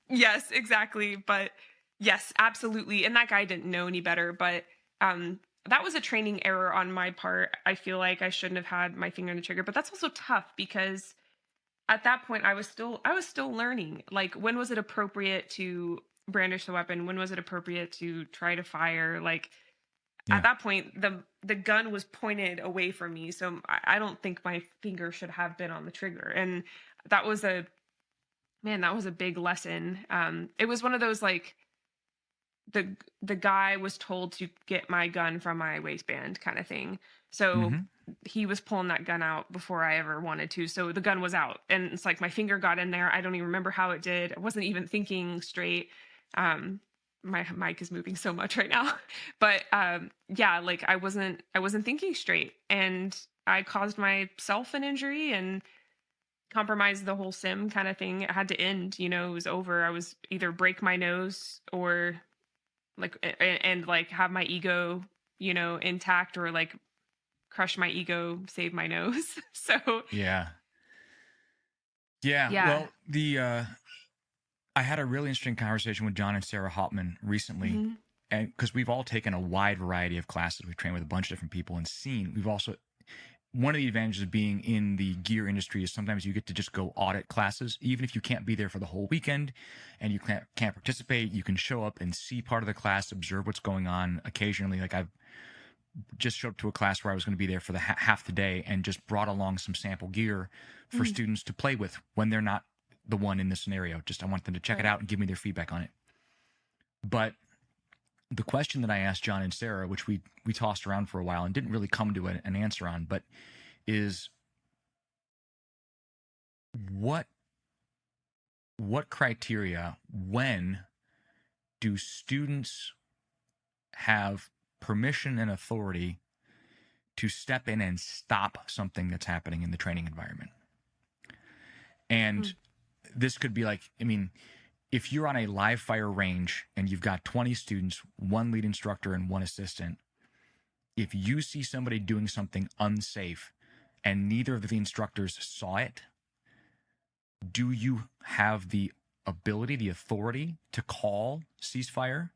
Yes, exactly. But yes, absolutely. And that guy didn't know any better, but that was a training error on my part. I feel like I shouldn't have had my finger in the trigger, but that's also tough because at that point I was still learning. Like, when was it appropriate to brandish the weapon? When was it appropriate to try to fire? Like, at that point, the gun was pointed away from me, so I don't think my finger should have been on the trigger. And that was a big lesson. It was one of those like the guy was told to get my gun from my waistband kind of thing. So he was pulling that gun out before I ever wanted to. So the gun was out, and it's like my finger got in there. I don't even remember how it did. I wasn't even thinking straight. My mic is moving so much right now, but yeah, like I wasn't thinking straight, and I caused myself an injury and compromised the whole sim kind of thing. It had to end. It was over. I was either break my nose or like and like have my ego, intact, or like crush my ego, save my nose. So yeah. Well, I had a really interesting conversation with John and Sarah Hopman recently, and because we've all taken a wide variety of classes, we've trained with a bunch of different people and seen. We've also, one of the advantages of being in the gear industry is sometimes you get to just go audit classes, even if you can't be there for the whole weekend and you can't participate. You can show up and see part of the class, observe what's going on. Occasionally, like I've just showed up to a class where I was going to be there for the half the day and just brought along some sample gear for students to play with when they're not the one in the scenario. Just I want them to check it out and give me their feedback on it. But the question that I asked John and Sarah, which we tossed around for a while and didn't really come to an answer on, but is what criteria, when do students have permission and authority to step in and stop something that's happening in the training environment? And this could be like, I mean, if you're on a live fire range and you've got 20 students, one lead instructor and one assistant, if you see somebody doing something unsafe and neither of the instructors saw it, do you have the ability, the authority to call ceasefire?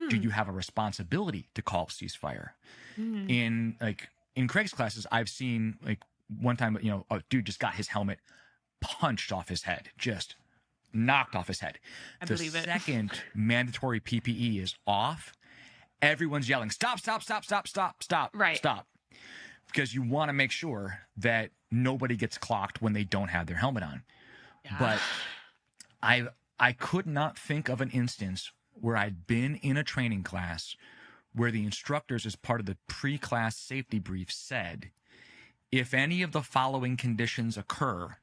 Do you have a responsibility to call ceasefire? In Craig's classes, I've seen like one time, a dude just got his helmet punched off his head, just knocked off his head. The second mandatory PPE is off, everyone's yelling, stop, stop, stop, stop, stop, stop, stop. Because you want to make sure that nobody gets clocked when they don't have their helmet on. Yeah. But I could not think of an instance where I'd been in a training class where the instructors, as part of the pre-class safety brief, said, if any of the following conditions occur,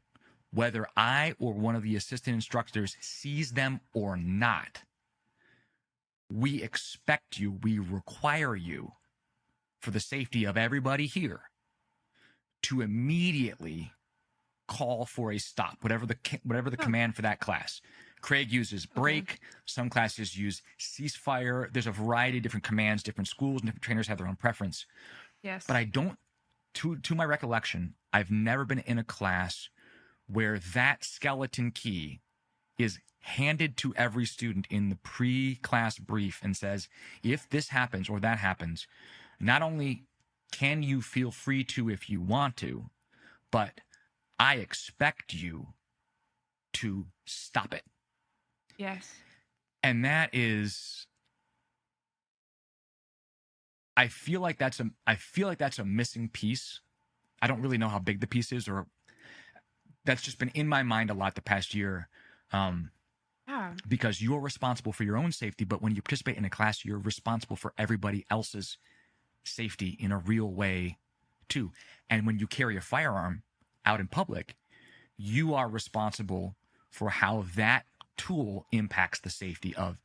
whether I or one of the assistant instructors sees them or not, we expect you, we require you, for the safety of everybody here, to immediately call for a stop, whatever the command for that class. Craig uses break. Some classes use ceasefire. There's a variety of different commands. Different schools and different trainers have their own preference. Yes. But I don't, to my recollection, I've never been in a class where that skeleton key is handed to every student in the pre-class brief and says, if this happens or that happens, not only can you feel free to if you want to, but I expect you to stop it. Yes. And that is, I feel like that's a missing piece. I don't really know how big the piece is, or that's just been in my mind a lot the past year. Because you're responsible for your own safety, but when you participate in a class, you're responsible for everybody else's safety in a real way too. And when you carry a firearm out in public, you are responsible for how that tool impacts the safety of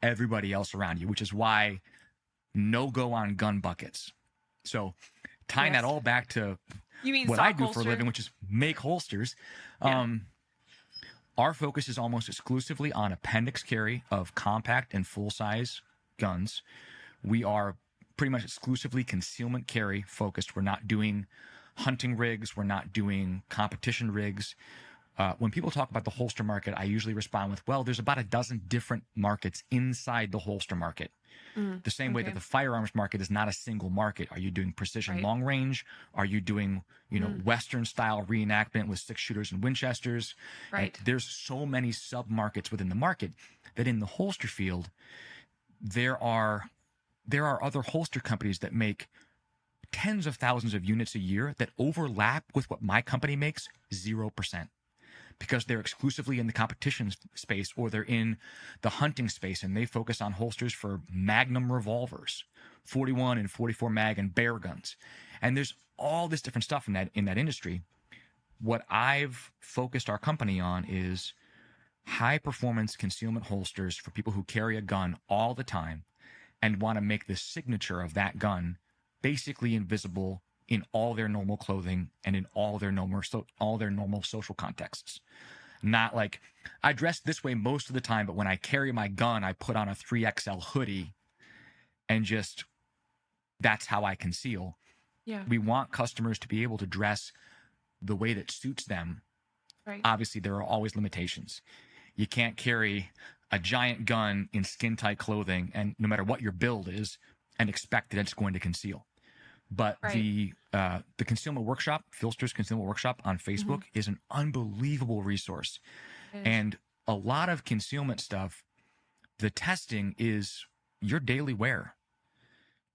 everybody else around you, which is why no go on gun buckets. So tying that all back to what I do for a living, which is make holsters. Our focus is almost exclusively on appendix carry of compact and full-size guns. We are pretty much exclusively concealment carry focused. We're not doing hunting rigs. We're not doing competition rigs. When people talk about the holster market, I usually respond with, well, there's about a dozen different markets inside the holster market. The same way that the firearms market is not a single market. Are you doing precision long range? Are you doing, Western style reenactment with 6-shooters and Winchesters? Right. There's so many sub markets within the market that in the holster field, there are other holster companies that make tens of thousands of units a year that overlap with what my company makes 0%. Because they're exclusively in the competition space, or they're in the hunting space, and they focus on holsters for Magnum revolvers, 41 and 44 mag and bear guns. And there's all this different stuff in that industry. What I've focused our company on is high performance concealment holsters for people who carry a gun all the time and want to make the signature of that gun basically invisible in all their normal clothing and in all their normal social contexts. Not like, I dress this way most of the time, but when I carry my gun, I put on a 3XL hoodie and just, that's how I conceal. Yeah. We want customers to be able to dress the way that suits them. Right. Obviously, there are always limitations. You can't carry a giant gun in skin-tight clothing, and no matter what your build is, and expect that it's going to conceal. But the Concealment Workshop, Filster's Concealment Workshop on Facebook is an unbelievable resource. And a lot of concealment stuff, the testing is your daily wear.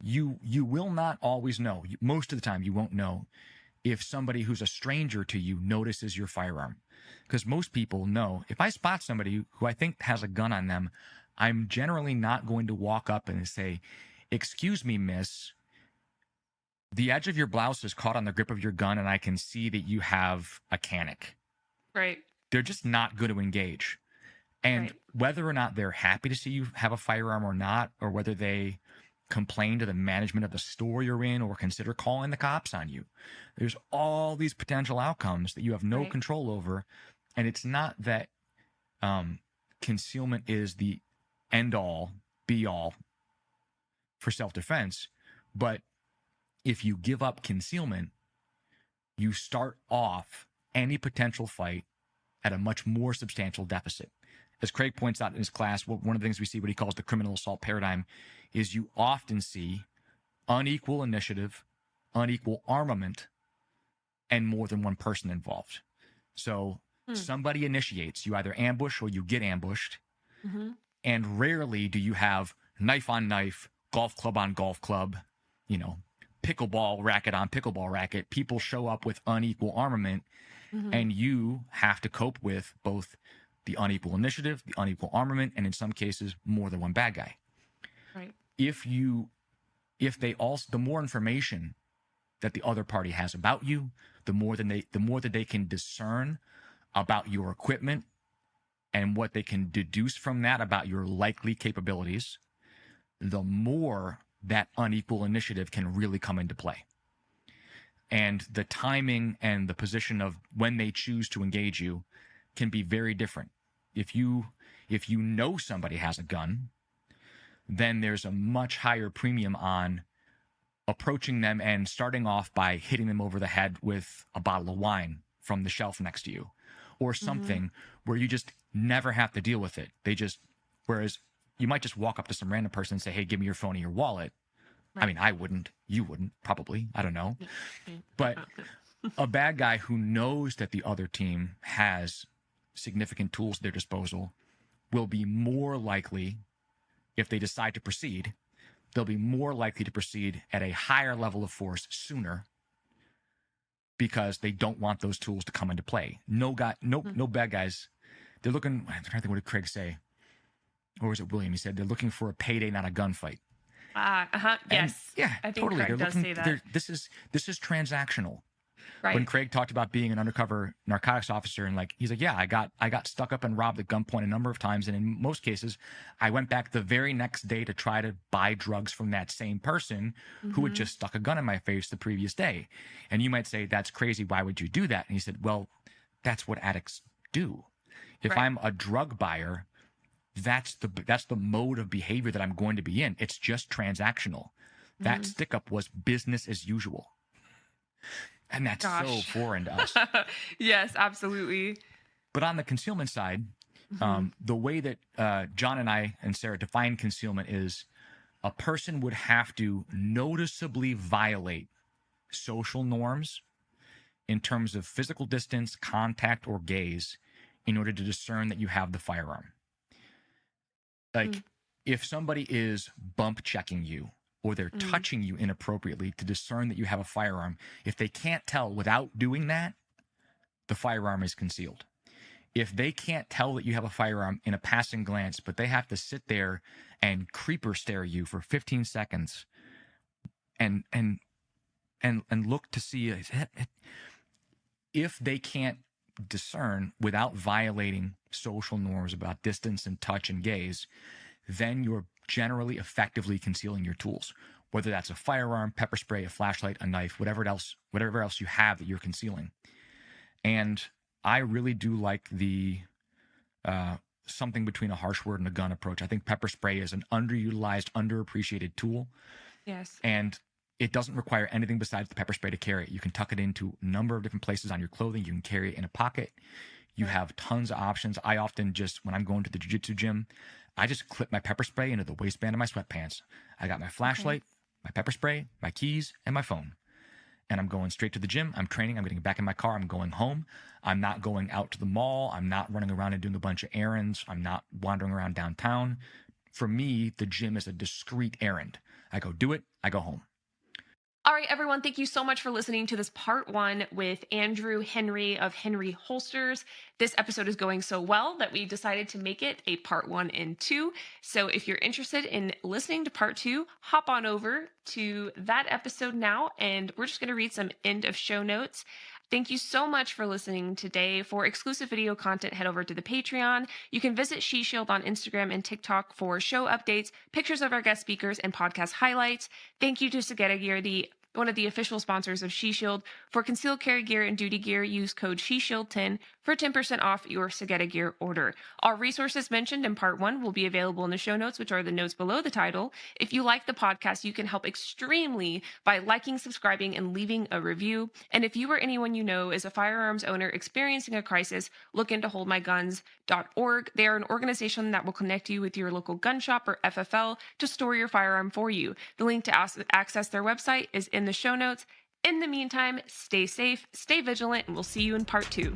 You will not always know. Most of the time, you won't know if somebody who's a stranger to you notices your firearm. Because most people know, if I spot somebody who I think has a gun on them, I'm generally not going to walk up and say, "Excuse me, miss, the edge of your blouse is caught on the grip of your gun, and I can see that you have a canic." Right. They're just not going to engage. And whether or not they're happy to see you have a firearm or not, or whether they complain to the management of the store you're in or consider calling the cops on you, there's all these potential outcomes that you have no control over. And it's not that concealment is the end-all, be-all for self-defense, but if you give up concealment, you start off any potential fight at a much more substantial deficit. As Craig points out in his class, one of the things we see, what he calls the criminal assault paradigm, is you often see unequal initiative, unequal armament, and more than one person involved. So somebody initiates, you either ambush or you get ambushed. Mm-hmm. And rarely do you have knife on knife, golf club on golf club, pickleball racket on pickleball racket. People show up with unequal armament, and you have to cope with both the unequal initiative, the unequal armament, and in some cases, more than one bad guy. Right. The more information that the other party has about you, the more that they can discern about your equipment and what they can deduce from that about your likely capabilities, the more that unequal initiative can really come into play. And the timing and the position of when they choose to engage you can be very different. If you know somebody has a gun, then there's a much higher premium on approaching them and starting off by hitting them over the head with a bottle of wine from the shelf next to you, or something where you just never have to deal with it. Whereas you might just walk up to some random person and say, hey, give me your phone and your wallet. Right. I mean, I wouldn't, you wouldn't, probably, I don't know. But a bad guy who knows that the other team has significant tools at their disposal will be more likely, if they decide to proceed, they'll be more likely to proceed at a higher level of force sooner because they don't want those tools to come into play. No bad guys. They're looking, I'm trying to think, what did Craig say? Or was it William? He said they're looking for a payday, not a gunfight. Yes. Yeah, I think totally. Craig does say that. This is transactional. Right. When Craig talked about being an undercover narcotics officer, and he's like, yeah, I got stuck up and robbed at gunpoint a number of times, and in most cases, I went back the very next day to try to buy drugs from that same person who had just stuck a gun in my face the previous day. And you might say, that's crazy. Why would you do that? And he said, well, that's what addicts do. If I'm a drug buyer, that's the mode of behavior that I'm going to be in. It's just transactional. That stick up was business as usual. And that's so foreign to us. Yes, absolutely. But on the concealment side, the way that John and I and Sarah define concealment is a person would have to noticeably violate social norms in terms of physical distance, contact, or gaze in order to discern that you have the firearm. If somebody is bump checking you, or they're touching you inappropriately to discern that you have a firearm, if they can't tell without doing that, the firearm is concealed. If they can't tell that you have a firearm in a passing glance, but they have to sit there and creeper stare you for 15 seconds and look to see if they can't discern without violating social norms about distance and touch and gaze, then you're generally effectively concealing your tools, whether that's a firearm, pepper spray, a flashlight, a knife, whatever else you have that you're concealing. And I really do like the something between a harsh word and a gun approach. I think pepper spray is an underutilized, underappreciated tool. Yes. And it doesn't require anything besides the pepper spray to carry it. You can tuck it into a number of different places on your clothing. You can carry it in a pocket. You have tons of options. I often when I'm going to the jiu-jitsu gym, I just clip my pepper spray into the waistband of my sweatpants. I got my flashlight, my pepper spray, my keys, and my phone. And I'm going straight to the gym. I'm training. I'm getting back in my car. I'm going home. I'm not going out to the mall. I'm not running around and doing a bunch of errands. I'm not wandering around downtown. For me, the gym is a discrete errand. I go do it. I go home. All right, everyone, thank you so much for listening to this part 1 with Andrew Henry of Henry Holsters. This episode is going so well that we decided to make it a part 1 and 2. So if you're interested in listening to part 2, hop on over to that episode now, and we're just going to read some end of show notes. Thank you so much for listening today. For exclusive video content, head over to the Patreon. You can visit She Shield on Instagram and TikTok for show updates, pictures of our guest speakers, and podcast highlights. Thank you to Sagetta Gear, the one of the official sponsors of SheShield. For concealed carry gear and duty gear, use code SheShield10 for 10% off your Sagetta gear order. All resources mentioned in part 1 will be available in the show notes, which are the notes below the title. If you like the podcast, you can help extremely by liking, subscribing, and leaving a review. And if you or anyone you know is a firearms owner experiencing a crisis, look into holdmyguns.org. They are an organization that will connect you with your local gun shop or FFL to store your firearm for you. The link to access their website is in the show notes. In the meantime, stay safe, stay vigilant, and we'll see you in part 2.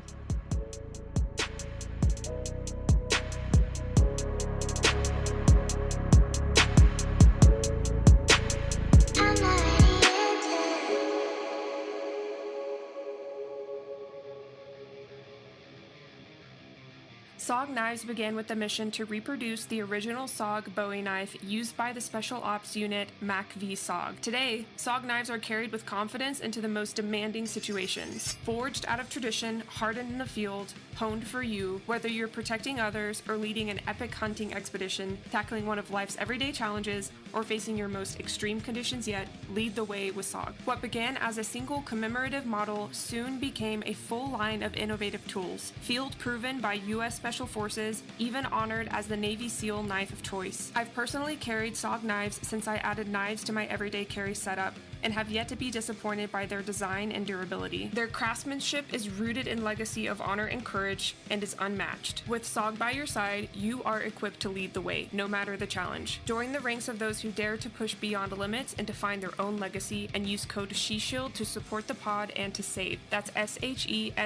SOG knives began with the mission to reproduce the original SOG Bowie knife used by the Special Ops Unit MACV SOG. Today, SOG knives are carried with confidence into the most demanding situations. Forged out of tradition, hardened in the field, honed for you, whether you're protecting others or leading an epic hunting expedition, tackling one of life's everyday challenges, or facing your most extreme conditions yet, lead the way with SOG. What began as a single commemorative model soon became a full line of innovative tools, field-proven by U.S. Special Forces, even honored as the Navy SEAL knife of choice. I've personally carried SOG knives since I added knives to my everyday carry setup, and have yet to be disappointed by their design and durability. Their craftsmanship is rooted in legacy of honor and courage, and is unmatched. With SOG by your side, you are equipped to lead the way, no matter the challenge. Join the ranks of those who dare to push beyond limits and to find their own legacy, and use code SheShield to support the pod and to save. That's SHESHIELD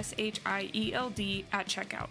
at checkout.